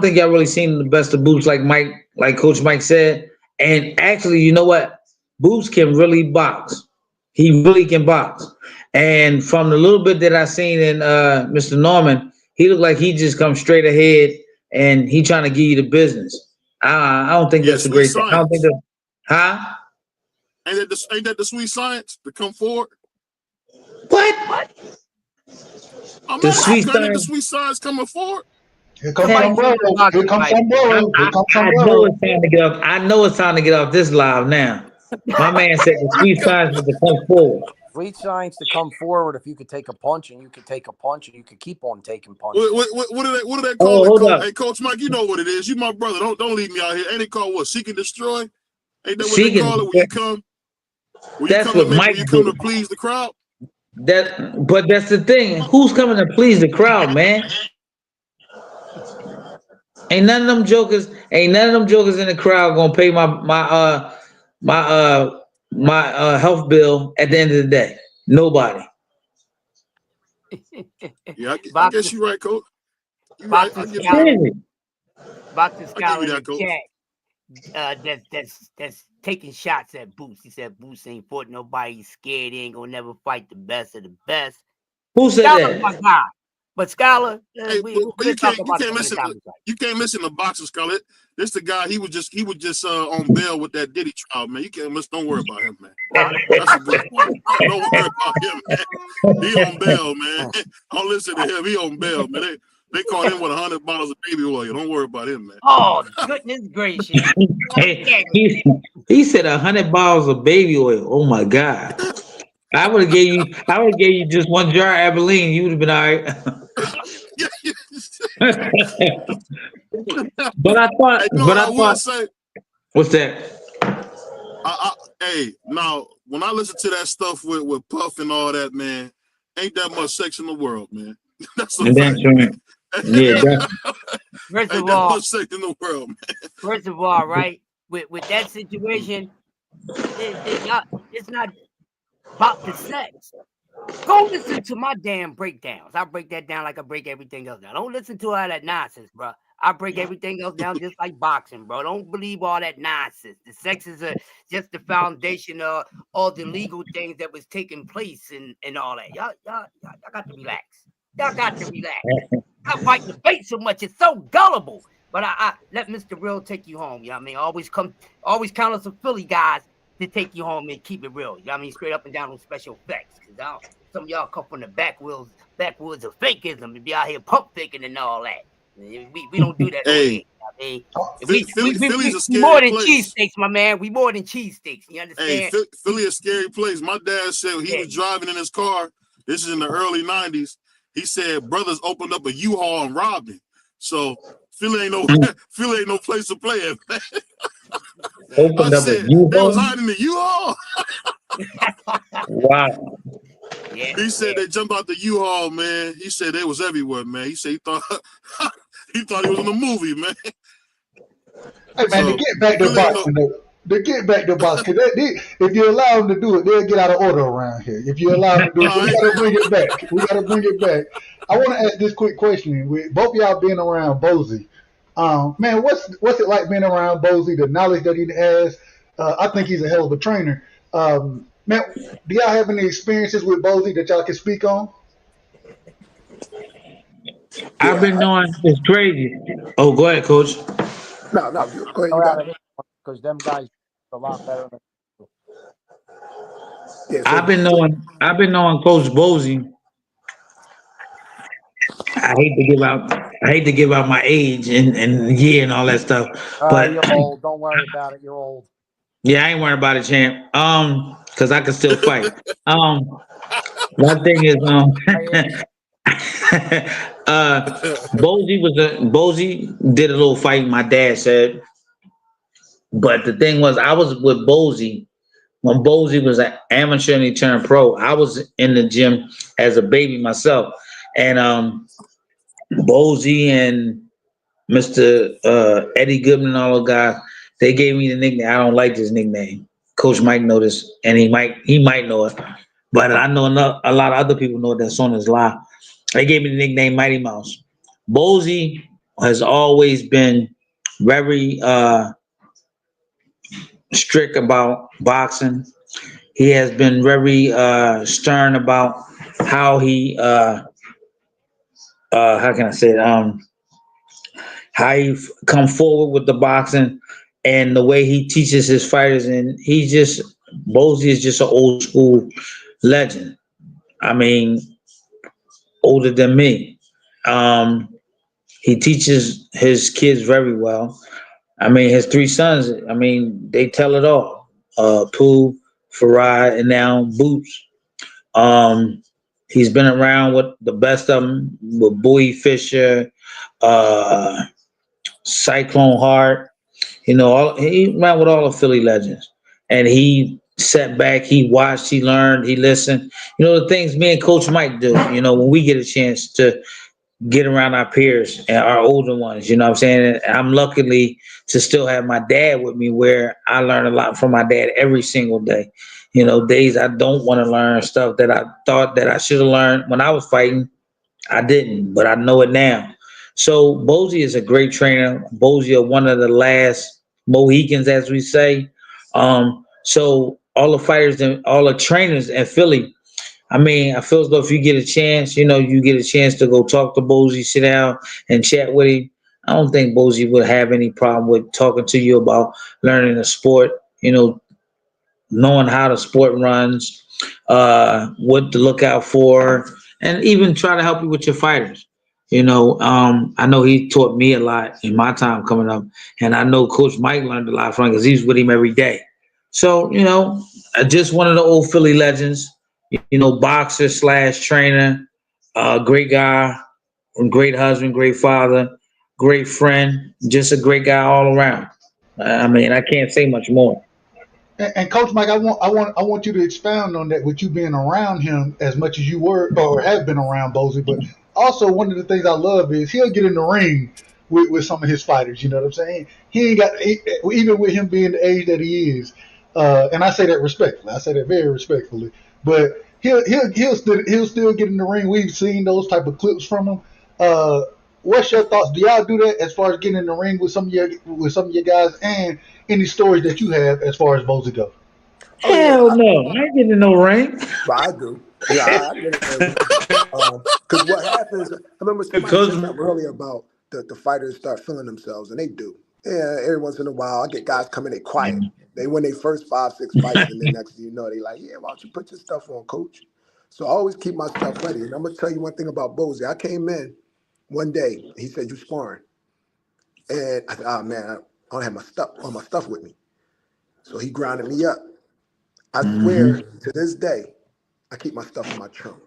think y'all really seen the best of Boots, like Coach Mike said. And actually, you know what? Boots can really box. He really can box. And from the little bit that I seen in Mr. Norman, he looked like he just comes straight ahead and he trying to give you the business. I don't think that's a great thing. I don't think that,
Ain't that the sweet science to come forward?
What?
The sweet science coming forward.
Here comes sombrero. Here comes sombrero.
I know it's time to get off this live now. My man said the sweet science is to come forward.
Sweet science to come forward if you could take a punch and you could take a punch and you could keep on taking punches.
What do they call it? Hey, Coach Mike, you know what it is. You my brother. Don't leave me out here. Ain't it called what? Seek and destroy? Ain't that what they call it when you come? When you come to please the crowd?
But that's the thing. Who's coming to please the crowd, man? Ain't none of them jokers in the crowd gonna pay my health bill at the end of the day. Nobody.
Yeah, I guess you're right, Coach. You're right.
Boxing Scholar in the chat. That's taking shots at Boots. He said Boots ain't fought nobody. He's scared. He ain't gonna never fight the best of the best.
Who said
Scholar's
that?
my guy. But Scholar,
you can't listen to Boxing Scholar. This the guy. He was just on bail with that Diddy trial, man. You can't listen. Don't worry about him, man. That's a good point. Don't worry about him, man. He on bail, man. Don't listen to him. He on bail, man. They caught him with 100 bottles of baby oil. Don't worry about him, man.
Oh, goodness gracious!
He said 100 bottles of baby oil. Oh my God! I would have gave you just one jar of Abilene. You would have been all right. But I thought. Say, what's that?
Hey, now when I listen to that stuff with Puff and all that, man, ain't that much sex in the world, man. That's a fact, man.
Yeah.
First of all, much sex in the world, man. First of all, right, with that situation, it's not about the sex. Go listen to my damn breakdowns. I break that down like I break everything else down. Don't listen to all that nonsense, bro. I break everything else down just like boxing, bro. Don't believe all that nonsense. The sex is just the foundation of all the legal things that was taking place and all that. Y'all got to relax. Y'all got to relax. I fight the bait so much. It's so gullible. But I let Mr. Real take you home. You know what I mean? Always count on some Philly guys to take you home and keep it real. You know what I mean? Straight up and down on special effects. Because some of y'all come from the backwoods of fakeism and be out here pump faking and all that. We don't do that.
Hey,
Philly's a scary more than cheesesteaks, my man. We more than cheesesteaks. You understand?
Hey, Philly is a scary place. My dad said he was driving in his car. This is in the early 90s. He said brothers opened up a U-Haul and robbed him. So Philly ain't no place to play it, man.
Opened up a U-Haul?
They was hiding the U-Haul.
Wow.
Yeah, he said they jumped out the U-Haul, man. He said they was everywhere, man. He said he thought he was in a movie, man.
Hey, man, to get back to boxing, if you allow them to do it, they'll get out of order around here. If you allow them to do it, we got to bring it back. I want to ask this quick question. With both y'all being around Bozy, man, what's it like being around Bozy? The knowledge that he has, I think he's a hell of a trainer. Man, do y'all have any experiences with Bozy that y'all can speak on?
I've been knowing it's crazy. Oh, go ahead, Coach.
No, go ahead.
Because them guys are a lot better than
yeah, so
I've been knowing Coach Bozy. I hate to give out my age and year and all that stuff. But
you're old. Don't worry about it. You're old.
Yeah, I ain't worried about it, champ. Because I can still fight. One thing is, Bozy did a little fight. My dad said, But the thing was, I was with Bozy when Bozy was an amateur and he turned pro. I was in the gym as a baby myself, and Bozy and Mr. Eddie Goodman and all the guys, they gave me the nickname. I don't like this nickname. Coach Mike know this, and he might know it, but I know a lot of other people know it that's on his live. They gave me the nickname Mighty Mouse. Bozy has always been very strict about boxing. He has been very stern about how he how can I say it? How he come forward with the boxing and the way he teaches his fighters, and Bozy is just an old school legend. I mean, older than me. He teaches his kids very well. I mean, his three sons, I mean, they tell it all. Pooh, Farad, and now Boots. He's been around with the best of them, with Bowie Fisher, Cyclone Hart. He ran with all the Philly legends. And he sat back, he watched, he learned, he listened. The things me and Coach Mike do, when we get a chance to get around our peers and our older ones, you know what I'm saying? And I'm luckily to still have my dad with me, where I learn a lot from my dad every single day. Days I don't want to learn stuff that I thought that I should have learned when I was fighting. I didn't, but I know it now. So Bozy is a great trainer. Bozy is one of the last Mohicans, as we say. So all the fighters and all the trainers in Philly, I mean, I feel as though if you get a chance, you get a chance to go talk to Bozy, sit down and chat with him. I don't think Bozy would have any problem with talking to you about learning the sport, knowing how the sport runs, what to look out for, and even try to help you with your fighters. I know he taught me a lot in my time coming up, and I know Coach Mike learned a lot from him because he's with him every day. So, just one of the old Philly legends, boxer / trainer, great guy, great husband, great father, great friend, just a great guy all around. I mean, I can't say much more.
And Coach Mike, I want you to expound on that with you being around him as much as you were or have been around Bozy. But also, one of the things I love is he'll get in the ring with some of his fighters. You know what I'm saying? He ain't got even with him being the age that he is, and I say that respectfully. I say that very respectfully. But he'll still get in the ring. We've seen those type of clips from him. What's your thoughts? Do y'all do that as far as getting in the ring with some of your guys, and any stories that you have as far as Bozy go?
Hell no, I ain't getting in no ring.
But I do. Yeah, I get it. Because what happens, I remember somebody said something earlier about the fighters start feeling themselves, and they do. Yeah, every once in a while, I get guys come in, they quiet. They win their first 5-6 fights, and then next thing you know, they like, yeah, why don't you put your stuff on, coach? So I always keep my stuff ready. And I'm going to tell you one thing about Bozy. I came in one day, he said, you sparring. And I said, oh, man, I don't have all my stuff with me. So he grounded me up. I swear to this day, I keep my stuff in my trunk.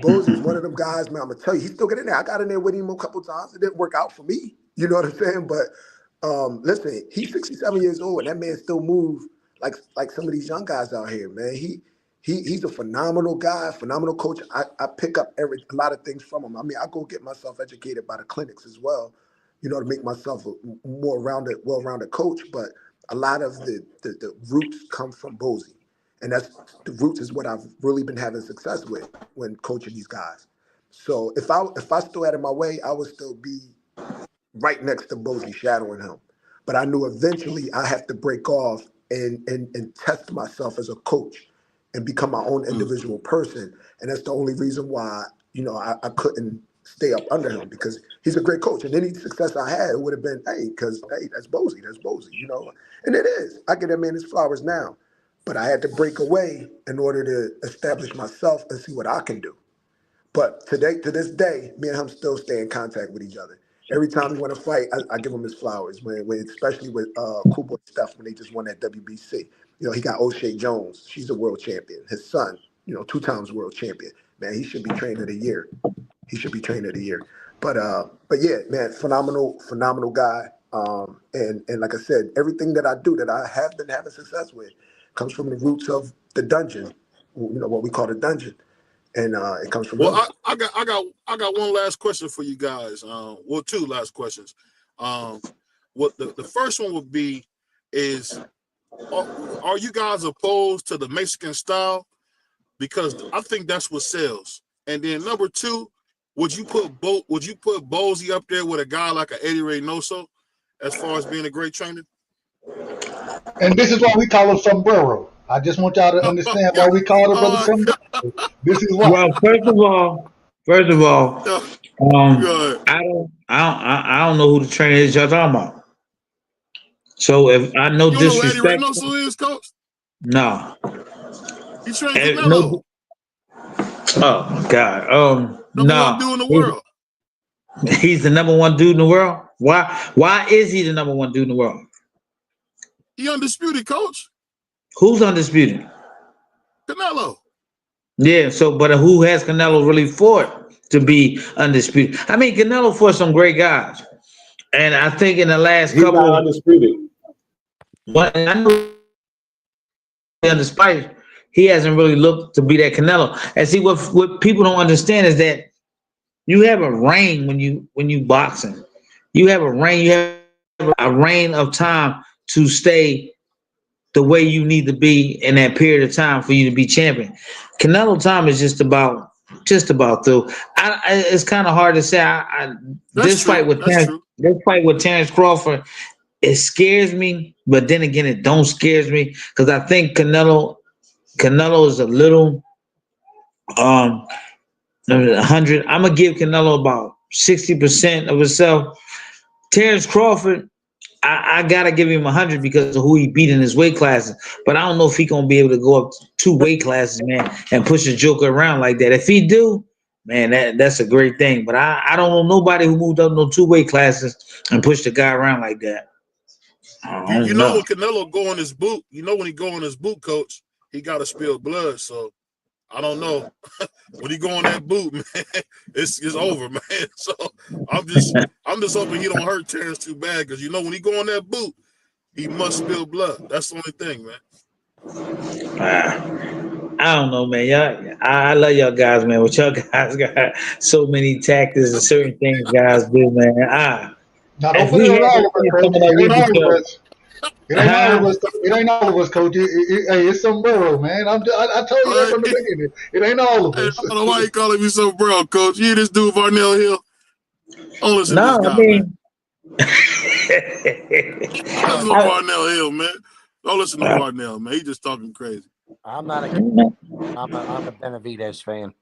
Bozy is one of them guys, man, I'm going to tell you, he still get in there. I got in there with him a couple times. It didn't work out for me. You know what I'm saying? But listen, he's 67 years old, and that man still moves like some of these young guys out here, man. He's a phenomenal guy, phenomenal coach. I pick up a lot of things from him. I mean, I go get myself educated by the clinics as well, to make myself a more well-rounded coach. But a lot of the roots come from Bozy. And the roots is what I've really been having success with when coaching these guys. So if I still had it my way, I would still be right next to Bozy, shadowing him. But I knew eventually I have to break off and test myself as a coach and become my own individual person. And that's the only reason why, I couldn't stay up under him, because he's a great coach. And any success I had, it would have been, that's Bozy, And it is. I give that man his flowers now. But I had to break away in order to establish myself and see what I can do. But to this day, me and him still stay in contact with each other. Every time we want to fight, I give him his flowers. Especially with Cool Boy Steph, when they just won that WBC. He got O'Shea Jones. She's a world champion. His son, 2 times world champion. Man, he should be trainer of the year. But yeah, man, phenomenal guy. And like I said, everything that I do that I have been having success with comes from the roots of the dungeon, what we call the dungeon, and it comes from.
Well, I got one last question for you guys. Well, two last questions. What the first one would be is, are you guys opposed to the Mexican style? Because I think that's what sells. And then number two, would you put Bosey up there with a guy like a Eddie Reynoso as far as being a great trainer?
And this is why we call him sombrero. I just want y'all to understand why we call the brother sombrero. This is why.
Well, first of all, I don't know who the trainer is y'all talking about. So if I know disrespect,
you don't know who Eddie Reynoso is, Coach?
No.
He trained Canelo.
Oh God.
Number one dude in the world.
He's the number one dude in the world. Why is he the number one dude in the world?
He undisputed, Coach.
Who's undisputed?
Canelo.
Yeah. So, but who has Canelo really fought to be undisputed? I mean, Canelo fought some great guys, and I think in the last
He's
couple,
not undisputed.
But I know despite he hasn't really looked to be that Canelo. And see, what people don't understand is that you have a reign when you boxing. You have a reign. You have a reign of time to stay the way you need to be in that period of time for you to be champion. Canelo time is just about through. It's kind of hard to say. This fight with Terrence Crawford, it scares me, but then again, it don't scares me because I think Canelo is a little 100. I'm gonna give Canelo about 60% of himself. Terrence Crawford, I gotta give him 100 because of who he beat in his weight classes. But I don't know if he gonna be able to go up 2 weight classes, man, and push a joker around like that. If he do, man, that's a great thing. But I don't know nobody who moved up no 2 weight classes and pushed a guy around like that.
You know when Canelo go in his boot, when he go in his boot, Coach, he got to spill blood. So I don't know when he go in that boot, man, it's over, man. So I'm just hoping he don't hurt Terrence too bad because when he go in that boot, he must spill blood. That's the only thing,
man. I don't know, man. I love y'all guys, man. What y'all guys got so many tactics and certain things guys do, man.
Now don't put it on all of us, Coach. It ain't all of us. It ain't all of us, Coach. It's sombrero, man. I told you that from the beginning. It ain't all of us.
I don't know why you calling me sombrero, Coach. You hear this dude Varnell Hill? Don't listen to this guy, man. Listen to Varnell Hill, man. Don't listen to Varnell, man. He just talking crazy.
I'm a Benavidez fan.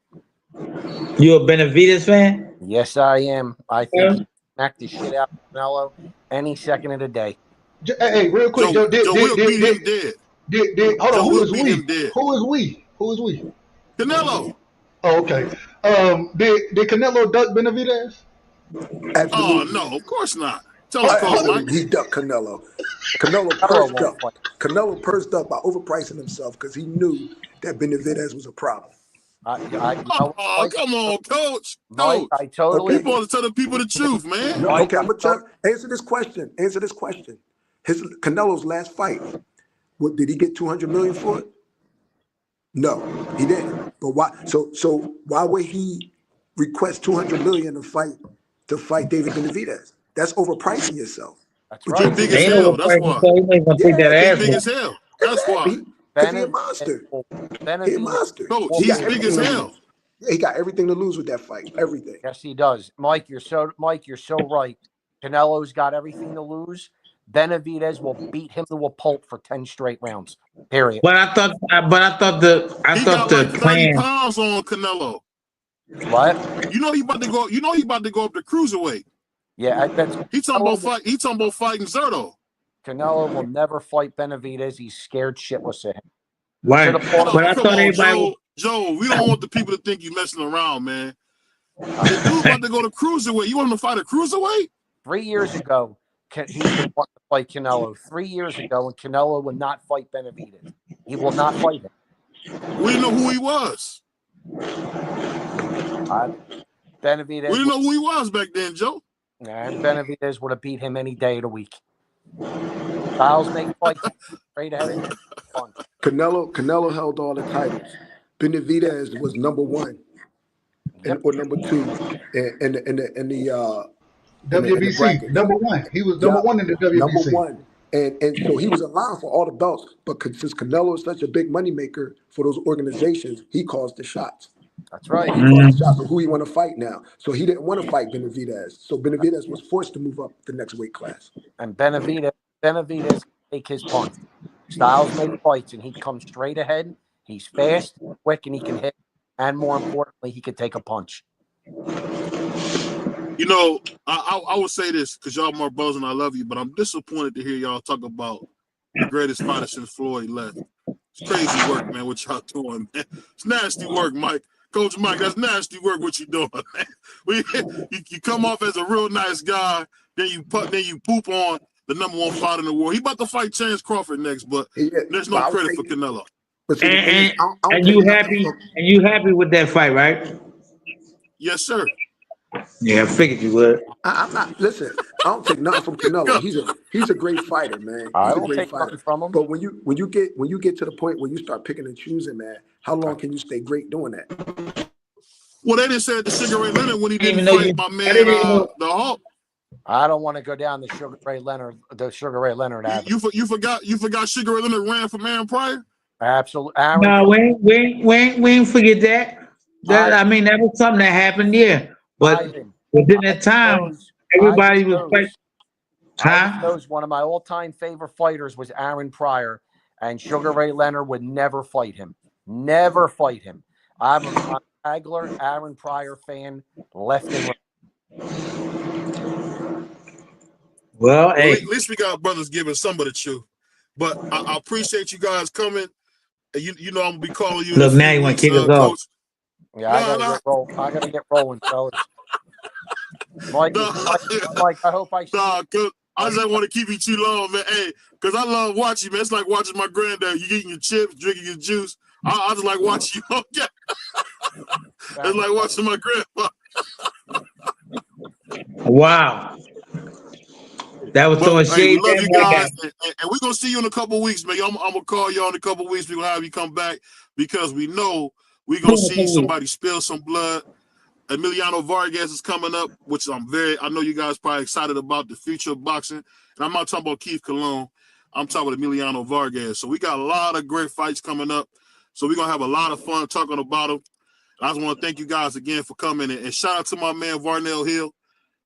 You a Benavidez fan?
Yes, I am. I think he smacked the shit out of Canelo any second of the day.
Hey, real quick, Joe,
will beat him dead.
Hold on, who is we? Who is we?
Canelo.
Oh, okay. Did Canelo duck Benavidez?
Absolutely.
Oh no, of course not. Tell us, Coach Mike.
He ducked Canelo. Canelo pursed up by overpricing himself because he knew that Benavidez was a problem.
Come on, Coach.
Mike, I totally.
People want to tell the people the truth, man.
No, okay, I'm gonna answer this question. His Canelo's last fight, did he get $200 million for it? No, he didn't. But why? So why would he request $200 million to fight David Benavidez? That's overpricing yourself.
That's right.
Big as hell. That's why. Big as hell. That's why.
He's a monster. He's a monster.
No, he's big as hell.
Yeah, he got everything to lose with that fight. Everything.
Yes, he does. Mike, you're so right. Canelo's got everything to lose. Benavidez will beat him to a pulp for 10 straight rounds. Period.
But I thought the plan.
30 pounds on Canelo.
What?
You know he about to go. He about to go up to cruiserweight.
Yeah,
He talking about fighting Zerto.
Canelo will never fight Benavidez. He's scared shitless of him.
Right. But I thought everybody.
Joe, we don't want the people to think you messing around, man. The dude about to go to cruiserweight. You want him to fight a cruiserweight?
3 years ago, he wanted to fight Canelo. 3 years ago, and Canelo would not fight Benavidez. He will not fight him.
We didn't know who he was.
Benavidez.
We didn't know who he was back then, Joe.
And Benavidez would have beat him any day of the week. Styles make fights straight ahead and punch.
Canelo held all the titles. Benavidez was number one or number two in the
WBC, number one. He was number one in the WBC.
Number one. And so he was alive for all the belts. But since Canelo is such a big moneymaker for those organizations, he calls the shots.
That's right.
He calls the shots of who he want to fight now. So he didn't want to fight Benavidez. So Benavidez was forced to move up the next weight class.
And Benavidez take his punch. Styles make fights, and he comes straight ahead. He's fast, quick, and he can hit. And more importantly, he can take a punch.
You know, I would say this because y'all my brothers and I love you, but I'm disappointed to hear y'all talk about the greatest fighter since Floyd left. It's crazy work, man, what y'all doing, man. It's nasty work, Mike. Coach Mike, that's nasty work what you doing, man. You come off as a real nice guy, then you poop on the number one fighter in the world. He about to fight Chance Crawford next, but there's no credit for Canelo.
And you happy with that fight, right?
Yes, sir.
Yeah, I figured you would.
I'm not. Listen, I don't take nothing from Canelo. He's a great fighter, man.
I
He's a
don't
great
take
fighter.
nothing from him.
But when you get to the point where you start picking and choosing, man, how long can you stay great doing that?
Well, they didn't say it to Sugar Ray Leonard when he didn't fight my man, the Hulk.
I don't want to go down the Sugar Ray Leonard avenue.
You forgot Sugar Ray Leonard ran from Aaron Pryor?
Absolutely.
No, we ain't forget that. I mean, that was something that happened, yeah. But within that time, everybody was fighting.
Huh? One of my all-time favorite fighters was Aaron Pryor, and Sugar Ray Leonard would never fight him. Never fight him. I'm a Hagler, Aaron Pryor fan, left and right.
Well, hey.
At least we got brothers giving some of the truth. But I appreciate you guys coming. You know I'm gonna be calling you.
Look, now you want to kick us off.
Yeah, I gotta get rolling, fellas. Mike, I hope I see.
I just want to keep you too long, man. Hey, because I love watching, man. It's like watching my granddad. You eating your chips, drinking your juice. I just like watching you. It's like watching my grandpa.
Wow. That was throwing shade.
We love you guys, and we're gonna see you in a couple of weeks, man. I'm gonna call you in a couple of weeks. We're gonna have you come back because we know we're gonna see somebody spill some blood. Emiliano Vargas is coming up, which I know you guys probably excited about the future of boxing. And I'm not talking about Keith Colon. I'm talking about Emiliano Vargas. So we got a lot of great fights coming up. So we're going to have a lot of fun talking about them. I just want to thank you guys again for coming. And shout out to my man, Varnell Hill.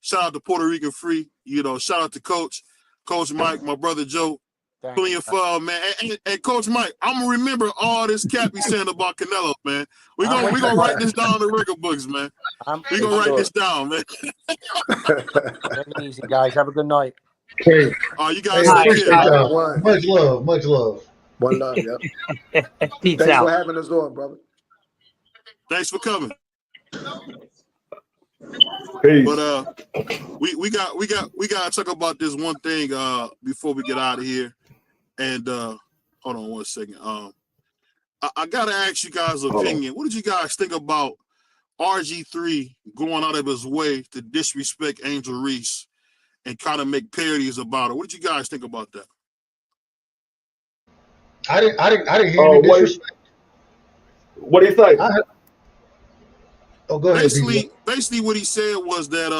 Shout out to Puerto Rican Free. Shout out to Coach Mike, my brother Joe. Plenty of fun, man. And Coach Mike, I'm going to remember all this cat be saying about Canelo, man. We're gonna write this down in the record books, man. We're going to write this down, man.
Take it easy, guys. Have a good night.
Hey.
You guys
much love.
One love, yeah.
Thanks
for having us on, brother.
Thanks for coming.
Peace.
But we got to talk about this one thing before we get out of here. And hold on one second. I gotta ask you guys' opinion. What did you guys think about RG3 going out of his way to disrespect Angel Reese and kind of make parodies about it? What did you guys think about that?
I didn't hear any disrespect.
What do you think?
Go ahead.
Basically, what he said was that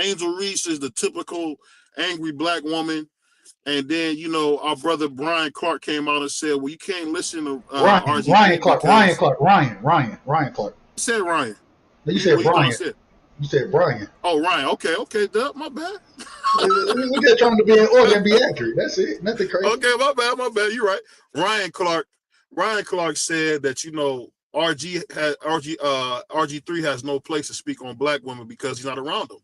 Angel Reese is the typical angry black woman. And then, our brother Brian Clark came out and said, well, you can't listen to RG3.
Ryan Clark.
You said Ryan.
You said Brian. You said Brian.
Oh, Ryan. Okay, Doug, my bad.
We're just trying to be in order and be accurate. That's it. Nothing crazy.
Okay, my bad. You're right. Ryan Clark said that, RG3 has no place to speak on black women because he's not around them.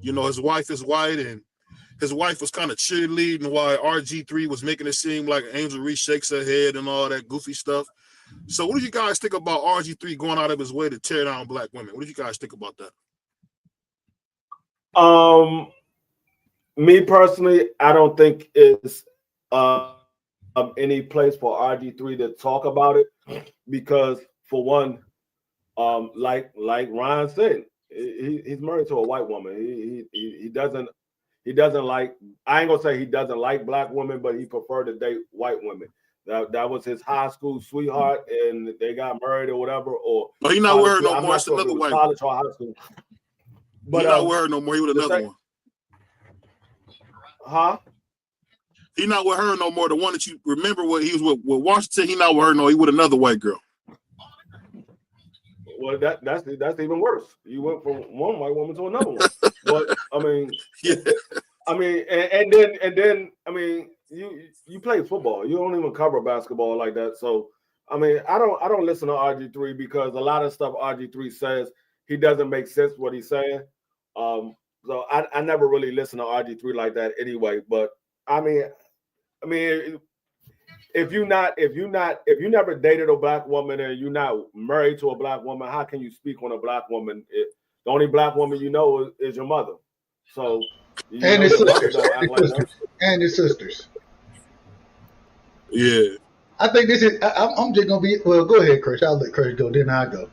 His wife is white, and his wife was kind of cheerleading while RG3 was making it seem like Angel Reese shakes her head and all that goofy stuff. So what did you guys think about RG3 going out of his way to tear down black women? What did you guys think about that?
Me personally, I don't think it's any place for RG3 to talk about it because, for one, like Ryan said, he's married to a white woman. He doesn't like. I ain't gonna say he doesn't like black women, but he preferred to date white women. That was his high school sweetheart, and they got married or whatever. Or
he not with her no more. It's another white
college or high school.
But he not with her no more. He with another one.
Huh?
He not with her no more. The one that you remember what he was with Washington. He not with her no. He with another white girl.
Well, that's even worse. You went from one white woman to another one. But I mean,
yeah.
I mean, and then I mean, you play football. You don't even cover basketball like that. So I mean, I don't listen to RG3 because a lot of stuff RG3 says he doesn't make sense what he's saying. So I never really listen to RG3 like that anyway. But I mean, if you never dated a black woman and you're not married to a black woman, how can you speak on a black woman? The only black woman you know is your mother. So
and his sisters.
Yeah.
I think this is. I'm just gonna be. Well, go ahead, Chris. I'll let Chris go. Then I go.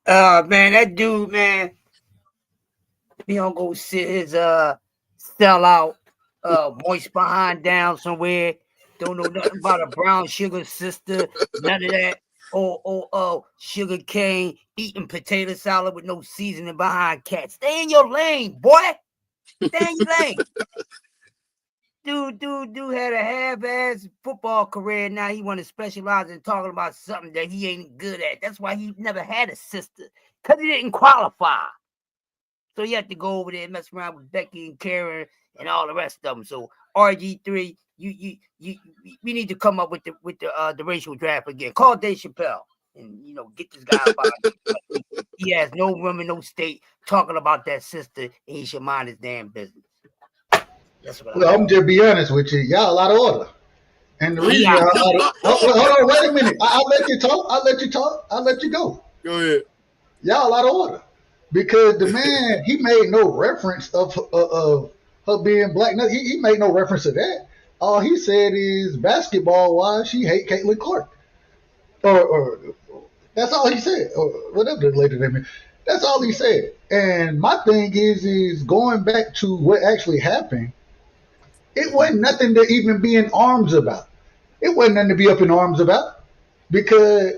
Man, that dude, man, he don't go sit his sell out moist behind down somewhere. Don't know nothing about a brown sugar sister, none of that. Or sugar cane, eating potato salad with no seasoning behind cat. Stay in your lane, boy. Stay in your lane. Dude had a half-ass football career. Now he want to specialize in talking about something that he ain't good at. That's why he never had a sister, because he didn't qualify. So you have to go over there and mess around with Becky and Karen and all the rest of them. So RG3, we need to come up with the racial draft again. Call Dave Chappelle and get this guy up. He has no room in no state talking about that sister, and he should mind his damn business.
Well, I'm just be honest with you. Y'all out of order. And the reason hold on, wait a minute. I'll let you talk. I'll let you go.
Go ahead.
Y'all out of order. Because the man, he made no reference of her being black. No, he made no reference to that. All he said is basketball-wise, she hate Caitlin Clark. Or that's all he said. Or whatever the lady name is. That's all he said. And my thing is going back to what actually happened. It wasn't nothing to even be in arms about. It wasn't nothing to be up in arms about because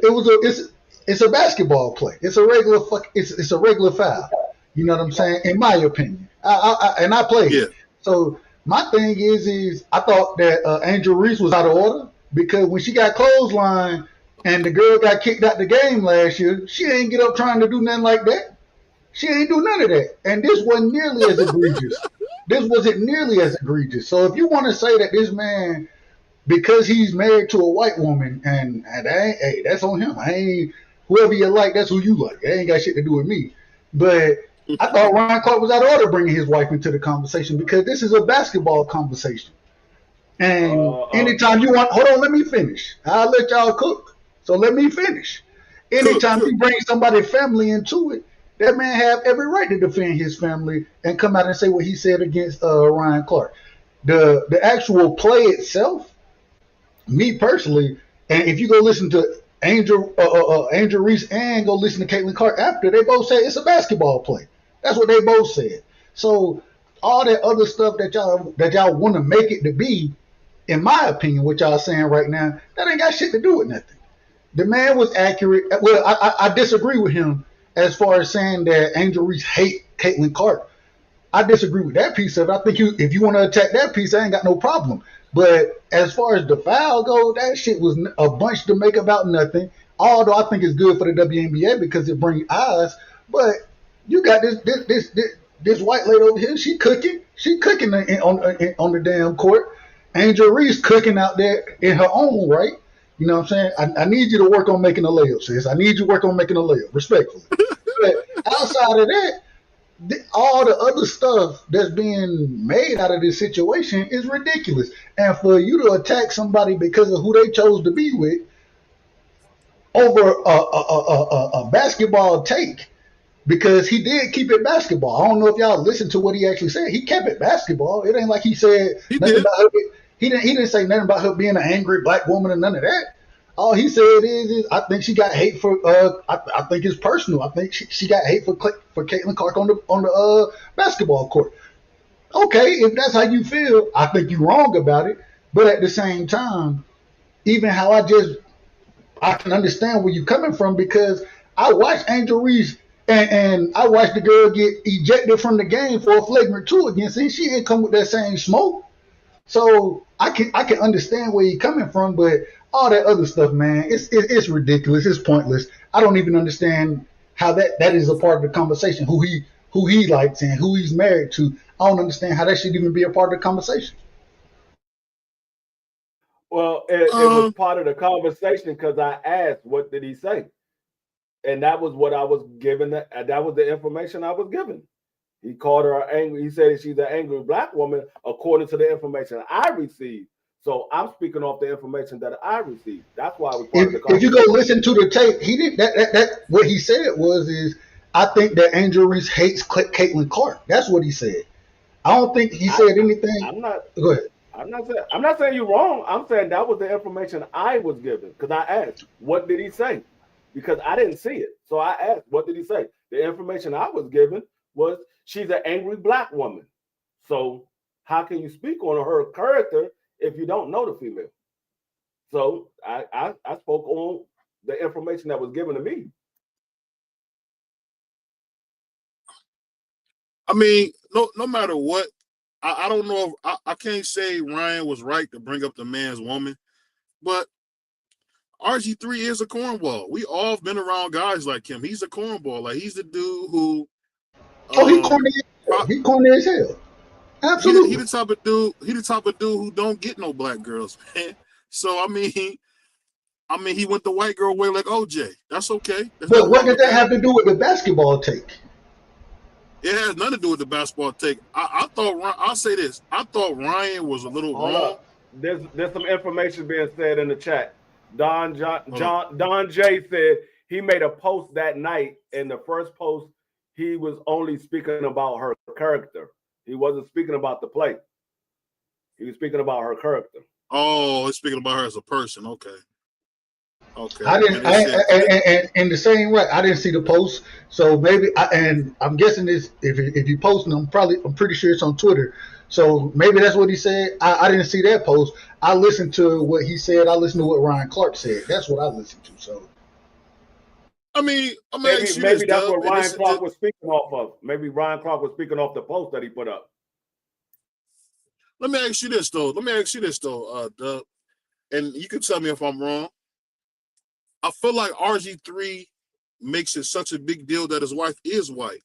it's a basketball play. It's a regular it's a regular foul. You know what I'm saying? In my opinion, I played.
Yeah.
So my thing is I thought that Angel Reese was out of order because when she got clothesline and the girl got kicked out the game last year, she ain't get up trying to do nothing like that. She ain't do none of that. And this wasn't nearly as egregious. This wasn't nearly as egregious. So if you want to say that this man, because he's married to a white woman, and hey, that's on him. I ain't whoever you like, that's who you like. It ain't got shit to do with me. But I thought Ryan Clark was out of order bringing his wife into the conversation because this is a basketball conversation. And anytime you want, hold on, let me finish. I'll let y'all cook. So let me finish. Anytime you bring somebody's family into it, that man have every right to defend his family and come out and say what he said against Ryan Clark. The actual play itself, me personally, and if you go listen to Angel Reese and go listen to Caitlin Clark after, they both say it's a basketball play. That's what they both said. So all that other stuff that y'all want to make it to be, in my opinion, what y'all saying right now, that ain't got shit to do with nothing. The man was accurate. Well, I disagree with him as far as saying that Angel Reese hate Caitlin Clark. I disagree with that piece of it. I think if you want to attack that piece, I ain't got no problem. But as far as the foul goes, that shit was a bunch to make about nothing. Although I think it's good for the WNBA because it brings eyes. But you got this white lady over here. She cooking on the damn court. Angel Reese cooking out there in her own right. You know what I'm saying? I need you to work on making a layup, sis. I need you to work on making a layup, respectfully. But outside of that, all the other stuff that's being made out of this situation is ridiculous. And for you to attack somebody because of who they chose to be with over a basketball take, because he did keep it basketball. I don't know if y'all listened to what he actually said. He kept it basketball. It ain't like he said nothing about her. He didn't say nothing about her being an angry black woman or none of that. All he said is I think she got hate for I think it's personal. I think she got hate for Caitlin Clark on the basketball court. Okay, if that's how you feel, I think you're wrong about it. But at the same time, even how I can understand where you're coming from, because I watched Angel Reese and I watched the girl get ejected from the game for a flagrant 2 against her. She ain't come with that same smoke. So I can understand where you're coming from, but all that other stuff, man, it's ridiculous. It's pointless. I don't even understand how that is a part of the conversation. Who he likes and who he's married to. I don't understand how that should even be a part of the conversation.
Well, it was part of the conversation because I asked, what did he say? And that was what I was given. That was the information I was given. He called her angry. He said she's an angry black woman, according to the information I received. So I'm speaking off the information that I received. That's why I was part of the conversation.
If you go listen to the tape, he did that. What he said is, I think that Angel Reese hates Caitlin Clark. That's what he said. I don't think he said anything. Go ahead.
I'm not saying you're wrong. I'm saying that was the information I was given, because I asked, what did he say? Because I didn't see it. So I asked, what did he say? The information I was given was she's an angry black woman. So how can you speak on her character if you don't know the female? So I spoke on the information that was given to me.
I mean, no matter what, I don't know if I can't say Ryan was right to bring up the man's woman, but RG3 is a cornball. We all have been around guys like him. He's a cornball. Like, he's the dude who
he corny as hell. Absolutely.
He the type of dude. He the type of dude who don't get no black girls, man. So I mean, he went the white girl way like OJ. That's okay.
But what did that have to do with the basketball take?
It has nothing to do with the basketball take. I thought, I'll say this. I thought Ryan was a little wrong.
There's some information being said in the chat. Don J said he made a post that night. In the first post, he was only speaking about her character. He wasn't speaking about the play. He was speaking about her character.
Oh, he's speaking about her as a person. Okay. Okay.
I didn't. And in the same way, I didn't see the post. So maybe, and I'm guessing this. If you posting, I'm pretty sure it's on Twitter. So maybe that's what he said. I didn't see that post. I listened to what he said. I listened to what Ryan Clark said. That's what I listened to. So,
maybe
that's what Ryan Clark was speaking off of. Maybe Ryan Clark was speaking off the post that he put up.
Let me ask you this though, Doug, and you can tell me if I'm wrong. I feel like RG3 makes it such a big deal that his wife is white.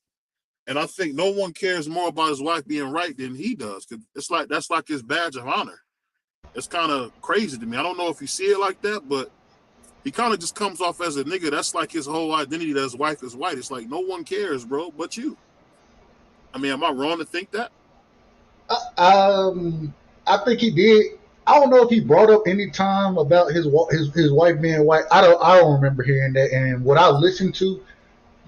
And I think no one cares more about his wife being right than he does. Cause that's like his badge of honor. It's kind of crazy to me. I don't know if you see it like that, but he kind of just comes off as a nigga. That's like his whole identity, that his wife is white. It's like no one cares, bro, but you. I mean, am I wrong to think that?
I think he did. I don't know if he brought up any time about his wife being white. I don't remember hearing that. And what I listened to,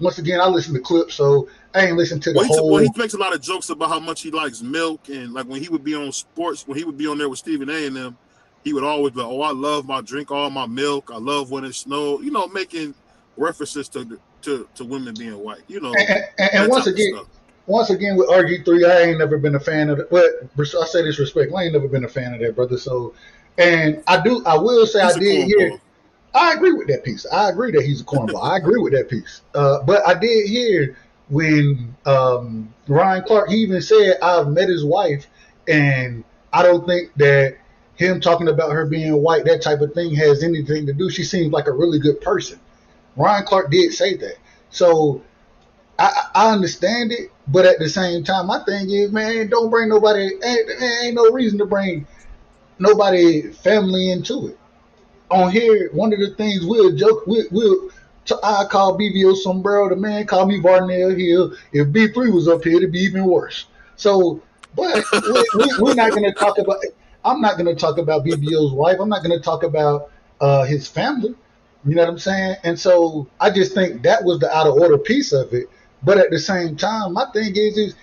once again, I listened to clips, so I ain't listened to the whole.
Well, he makes a lot of jokes about how much he likes milk, and like when he would be on sports, when he would be on there with Stephen A. and them, he would always be, "Oh, I love my drink, all my milk. I love when it snows." You know, making references to women being white. You know,
and once again with RG3, I ain't never been a fan of it. But I say this respect, I ain't never been a fan of that, brother. So, and I will say I did hear. I agree with that piece. I agree that he's a cornball. I agree with that piece. But I did hear when Ryan Clark, he even said, I've met his wife, and I don't think that him talking about her being white, that type of thing, has anything to do. She seems like a really good person. Ryan Clark did say that. So I understand it, but at the same time, my thing is, man, don't bring nobody, ain't no reason to bring nobody family into it. On here, one of the things we'll joke, I call BVO Sombrero, the man call me Varnell Hill. If B3 was up here, it'd be even worse. So, but we're not going to talk about, I'm not going to talk about BVO's wife. I'm not going to talk about his family. You know what I'm saying? And so I just think that was the out of order piece of it. But at the same time, my thing is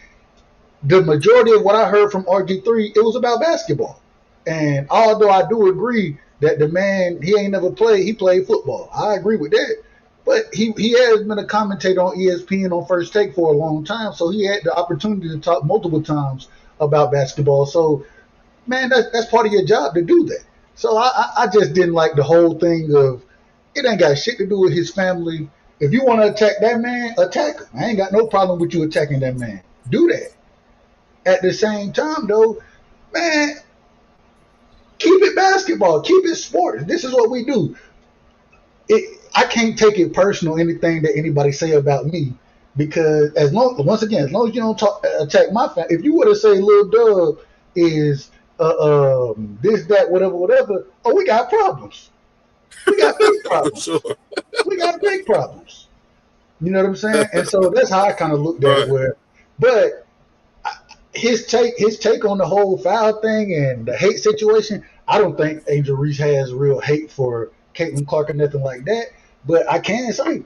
the majority of what I heard from RG3, it was about basketball. And although I do agree that the man, he ain't never played. He played football. I agree with that. But he has been a commentator on ESPN on First Take for a long time, so he had the opportunity to talk multiple times about basketball. So, man, that's part of your job to do that. So I just didn't like the whole thing of it ain't got shit to do with his family. If you want to attack that man, attack him. I ain't got no problem with you attacking that man. Do that. At the same time, though, man, keep it basketball. Keep it sports. This is what we do. I can't take it personal, anything that anybody say about me, because as long as you don't attack my family, if you were to say Lil Dub is this, that, whatever, oh, we got problems. We got big problems.
Sure.
We got big problems. You know what I'm saying? And so that's how I kind of looked at it. But his take on the whole foul thing and the hate situation, I don't think Angel Reese has real hate for Caitlin Clark or nothing like that. But I can say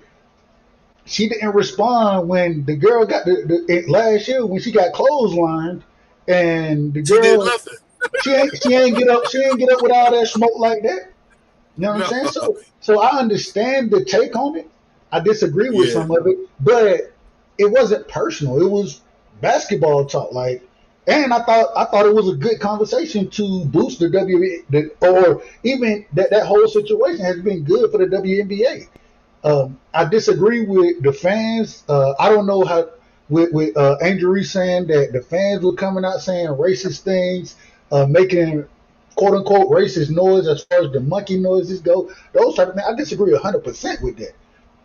she didn't respond when the girl got last year when she got clotheslined, and the girl she ain't get up with all that smoke like that. You know what I'm saying? So I understand the take on it. I disagree with some of it, but it wasn't personal. It was basketball talk. Like, and I thought it was a good conversation to boost the WNBA, or even that whole situation has been good for the WNBA. I disagree with the fans. I don't know how with Angel Reese saying that the fans were coming out saying racist things, making quote unquote racist noise as far as the monkey noises go. Those type of things. I disagree 100% with that.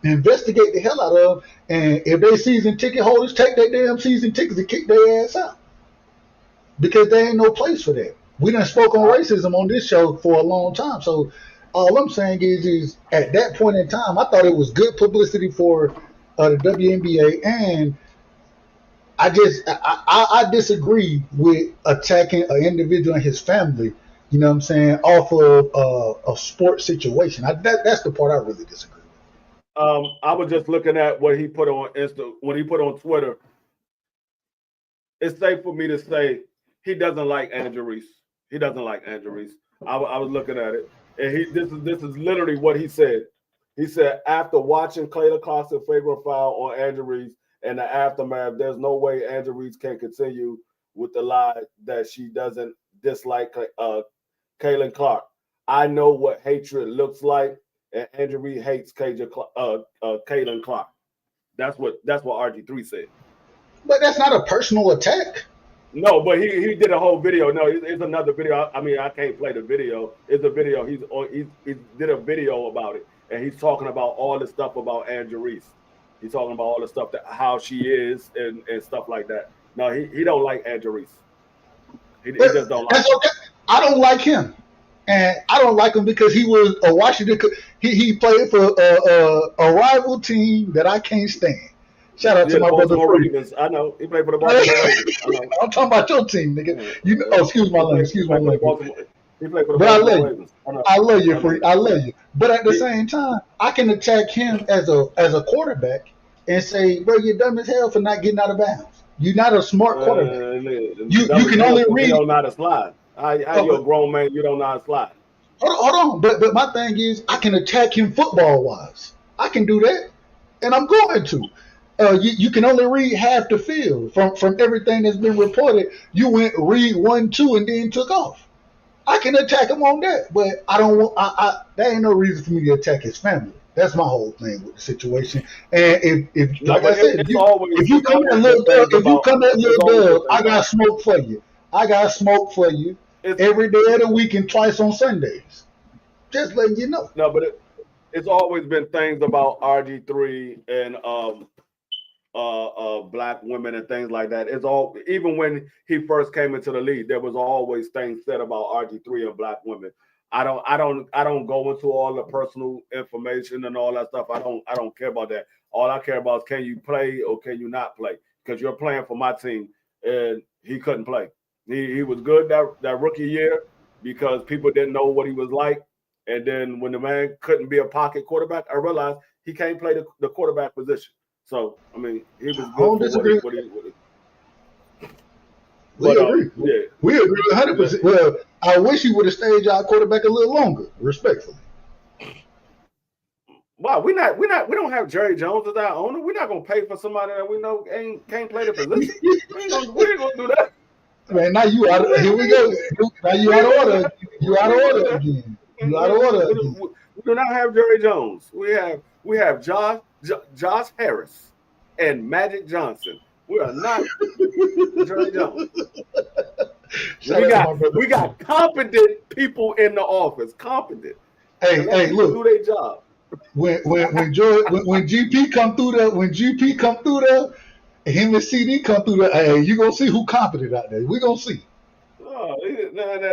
Investigate the hell out of them, and if they season ticket holders, take their damn season tickets and kick their ass out, because there ain't no place for that. We done spoke on racism on this show for a long time. So all I'm saying is at that point in time, I thought it was good publicity for the WNBA, and I disagree with attacking an individual and his family, you know what I'm saying, off of a sports situation. That's the part I really disagree with.
I was just looking at what he put on when he put on Twitter. It's safe for me to say he doesn't like Angel Reese. He doesn't like Angel Reese. I was looking at it, and this is literally what he said. He said, after watching Clayton Clarkson flagrant foul on Angel Reese and the aftermath, there's no way Angel Reese can continue with the lie that she doesn't dislike Caitlin Clark. I know what hatred looks like, and Angel Reese hates Caitlin Clark. That's what RG3 said.
But that's not a personal attack.
No, but he did a whole video. No, it's another video. I mean, I can't play the video. It's a video. He did a video about it, and he's talking about all the stuff about Angel Reese. He's talking about all the stuff that how she is and stuff like that. No, he don't like Angel Reese. He just don't like.
Okay. I don't like him, and I don't like him because he was a Washington. He played for a rival team that I can't stand. Shout out to my brother
Ravens. I know he played for the Baltimore Ravens. I know.
I'm talking about your team, nigga. You know, excuse my language. Excuse my language.
He played for the Baltimore Ravens.
I love you, Free. I love you. But at the same time, I can attack him as a quarterback and say, bro, you're dumb as hell for not getting out of bounds. You're not a smart quarterback. You can only read.
You don't know how to slide. How you a grown man? You don't know how to slide.
Hold on. But my thing is, I can attack him football wise. I can do that, and I'm going to. You can only read half the field from everything that's been reported. You went read 1, 2, and then took off. I can attack him on that, but I don't want. There ain't no reason for me to attack his family. That's my whole thing with the situation. And if like I said, if you come at Lil Dub, I got smoke for you. I got smoke for you every day of the week and twice on Sundays. Just letting you know.
No, but it's always been things about RG3 and black women and things like that. It's all, even when he first came into the league, there was always things said about RG3 and black women. I don't go into all the personal information and all that stuff. I don't care about that. All I care about is, can you play or can you not play? Because you're playing for my team, and he couldn't play. He was good that rookie year because people didn't know what he was like. And then when the man couldn't be a pocket quarterback, I realized he can't play the quarterback position. So, I mean, he was good for what he
We
But
agree.
yeah.
We agree 100%. Well, I wish he would have stayed our quarterback a little longer, respectfully.
Wow, we don't have Jerry Jones as our owner. We're not gonna pay for somebody that we know can't play the position. we ain't gonna do that.
Man, now you out of here we go. Now you out of order. You out of order again. You out of order again.
We do not have Jerry Jones. We have Josh Harris and Magic Johnson. We are not Jerry Jones. We got competent people in the office. Competent.
Hey, look.
Do their job.
When GP come through there, and him and CD come through there, hey, you gonna see who competent out there. We gonna see.
Oh,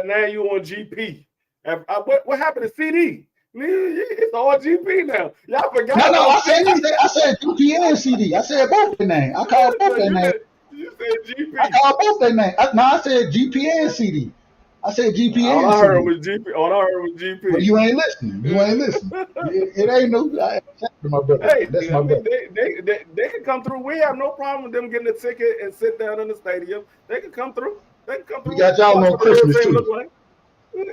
now you on GP. What happened to CD? It's all GP now. Y'all forgot.
No, I said GP and CD. I said both their name. I called both their name.
You said GP.
I called both their name. I said GP and CD. I said GP and CD.
All I heard was GP.
But you ain't listening. It ain't no. My brother.
Hey,
that's my brother.
They can come through. We have no problem with them getting a ticket and sit down in the stadium. They can come through.
We got y'all on Christmas too.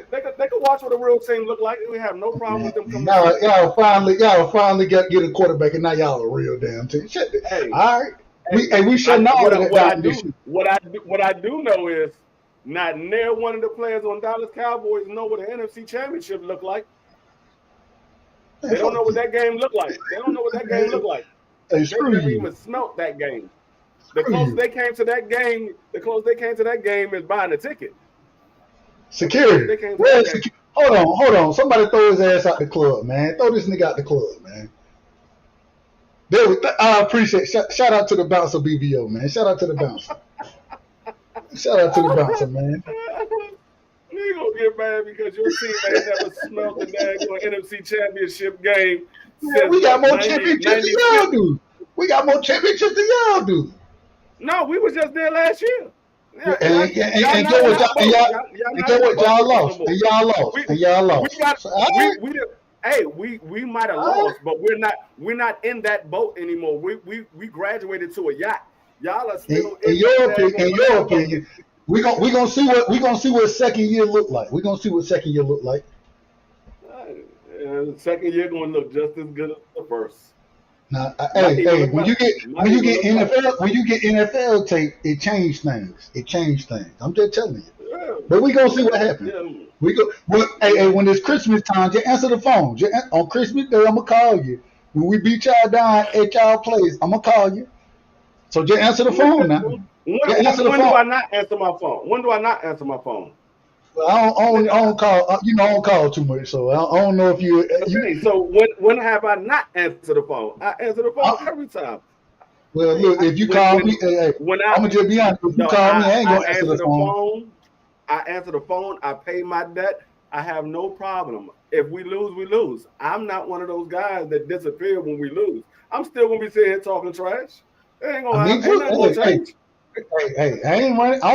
They can watch what a real team look like. We have no problem with them coming.
Y'all finally get a quarterback, and now y'all a real damn team. Hey, all right. We should know
what I do know is not near one of the players on Dallas Cowboys know what an NFC Championship look like. They don't know what that game look like. They never even smelt that game. The closest they came to that game is buying a ticket.
Security. Hold on. Somebody throw his ass out the club, man. Throw this nigga out the club, man. I appreciate it. Shout out to the bouncer BBO, man. Shout out to the bouncer. Man.
You gonna get mad because your team ain't never smelled the daggone NFC Championship game.
We got more championships than y'all do.
No, we was just there last year.
And get what y'all lost.
We might have lost, but we're not in that boat anymore. We graduated to a yacht. Y'all are still
in your opinion. We gonna see what second year look like.
Second year gonna look just as good as the first.
Now, when you get NFL tape, it changed things. I'm just telling you. Yeah. But we gonna see what happens. Yeah. When it's Christmas time, just answer the phone. On Christmas Day, I'm gonna call you. When we beat y'all down at y'all place, I'm gonna call you. So just answer the phone now.
When do I not answer my phone?
Well, I don't call. I don't call too much, so I don't know if you.
Okay, so when have I not answered the phone? I answer the phone every time.
Well, look, if you call me, I'm gonna just be honest. If you call me, I ain't gonna answer the phone.
I answer the phone. I pay my debt. I have no problem. If we lose, we lose. I'm not one of those guys that disappear when we lose. I'm still gonna be sitting here talking trash. It ain't gonna change.
Hey, I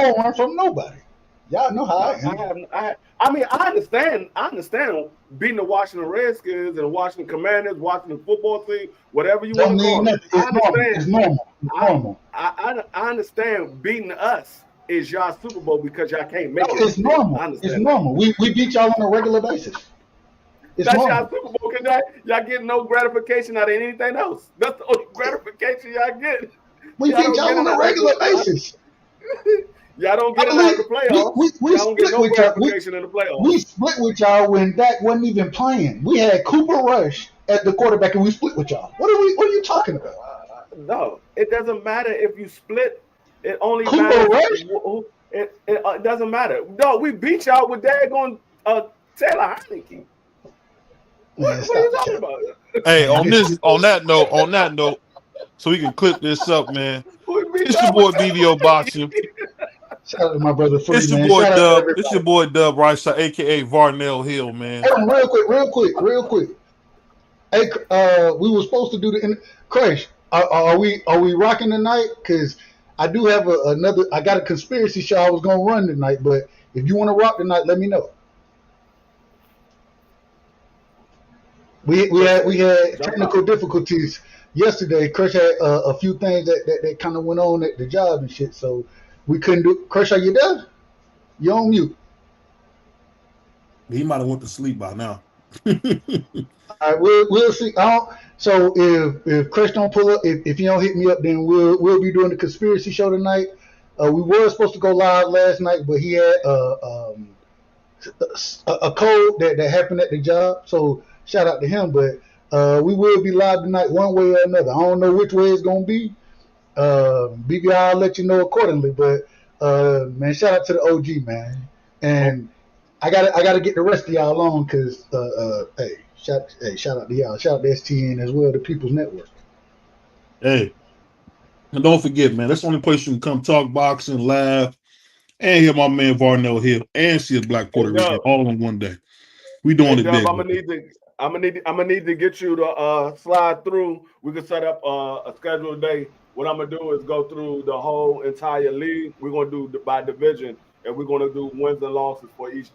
don't run from nobody. Y'all know how
I understand beating the Washington Redskins and Washington Commanders, Washington football team, whatever you want to call it.
It's normal.
I understand beating us is y'all Super Bowl because y'all can't make it.
It's normal. It's normal. We beat y'all on a regular basis.
That's y'all Super Bowl because y'all get no gratification out of anything else. That's the only gratification y'all get.
We beat y'all on a regular basis.
Y'all don't get it out of the playoffs.
We split with y'all.
In the playoffs.
We split with y'all when Dak wasn't even playing. We had Cooper Rush at the quarterback, and we split with y'all. What are you talking about?
No, it doesn't matter if you split. It only
Cooper
matters.
Rush?
It doesn't matter. No, we beat y'all with daggone Taylor Heineke. What are you talking about?
Hey, on that note, so we can clip this up, man. It's your boy BVO Boxing.
Shout out to my brother Free,
It's your boy Dub. It's your boy Dub Rice, aka Varnell Hill, man.
Hey, real quick. Hey, we were supposed to do the Crash. Are we rocking tonight? Because I do have I got a conspiracy show I was gonna run tonight, but if you want to rock tonight, let me know. We had technical difficulties yesterday. Crash had a few things that kind of went on at the job and shit, so we couldn't do. Crush, are you there? You on mute.
He might have went to sleep by now.
All right, we'll see. So if Crush don't pull up, if you don't hit me up, then we'll be doing the conspiracy show tonight. We were supposed to go live last night, but he had a code that happened at the job. So shout out to him. But we will be live tonight one way or another. I don't know which way it's gonna be. BBI, I'll let you know accordingly. But man, shout out to the OG, man. And I gotta get the rest of y'all on because shout out to y'all. Shout out to STN as well, the People's Network.
Hey, and don't forget, man, that's the only place you can come talk boxing, laugh, and hear my man Varnell Hill and see his Black Puerto Rican all in one day. We doing it big.
I'm gonna need to get you to slide through. We can set up a scheduled day. What I'm gonna do is go through the whole entire league. We're gonna do by division, and we're gonna do wins and losses for each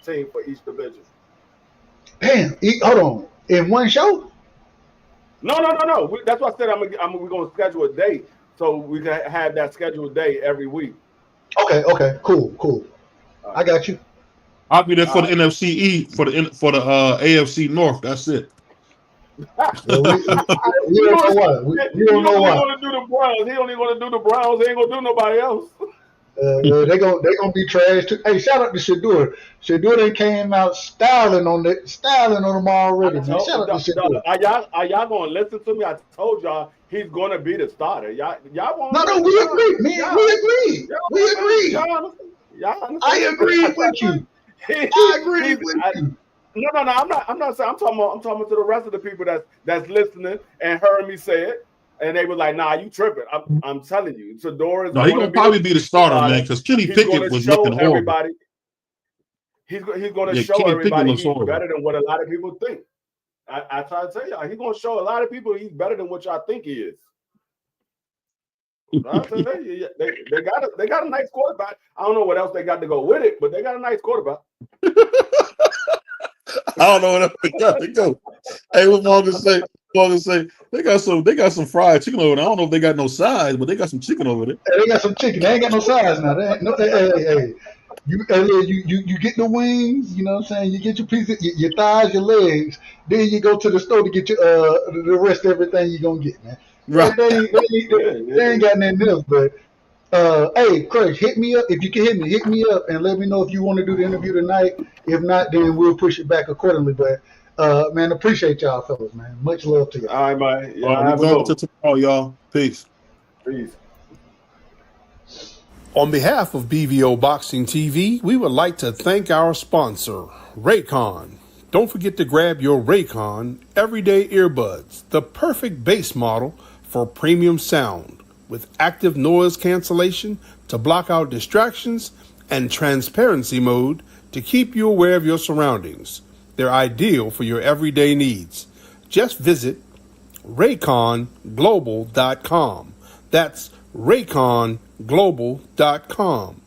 team for each division.
Damn! Hold on. In one show?
No. That's why I said we're gonna schedule a day so we can have that scheduled day every week.
Okay. Cool. I got you.
I'll be there for the NFC East, for the AFC North. That's it.
We don't know what. We don't know what.
He only gonna do the Browns. He only gonna do the Browns. He ain't gonna do nobody else.
They gonna be trash too. Hey, shout out to Shadur. Shadur they came out styling on them already. Man. Shout out to Shadur.
Are y'all gonna listen to me? I told y'all he's gonna be the starter. Y'all won't.
No, we agree, man. We agree. I agree with you. I agree with you.
No. I'm not saying. I'm talking to the rest of the people that's listening and heard me say it. And they were like, "Nah, you tripping." I'm telling you, Shador is.
No, he's gonna probably be the starter, man, because Kenny Pickett was looking horrible.
He's going to show everybody he's better than what a lot of people think. I try to tell y'all, he's going to show a lot of people he's better than what y'all think he is. They got a nice quarterback. I don't know what else they got to go with it, but they got a nice quarterback.
I don't know what else they got to go. Hey, what Morgan say? They got some fried chicken over there. I don't know if they got no size, but they got some chicken over there.
Hey, they got some chicken. They ain't got no size now. Hey. You get the wings, you know what I'm saying? You get your pieces, your thighs, your legs. Then you go to the store to get your the rest of everything you're gonna get, man. Right. They ain't got nothing else, but hey, Craig, hit me up. If you can hit me up and let me know if you want to do the interview tonight. If not, then we'll push it back accordingly. But man, appreciate y'all fellas, man. Much love to y'all.
All right, man.
Yeah, we're going to tomorrow, y'all. Peace.
On behalf of BVO Boxing TV, we would like to thank our sponsor, Raycon. Don't forget to grab your Raycon everyday earbuds, the perfect bass model for premium sound, with active noise cancellation to block out distractions and transparency mode to keep you aware of your surroundings. They're ideal for your everyday needs. Just visit rayconglobal.com. That's rayconglobal.com.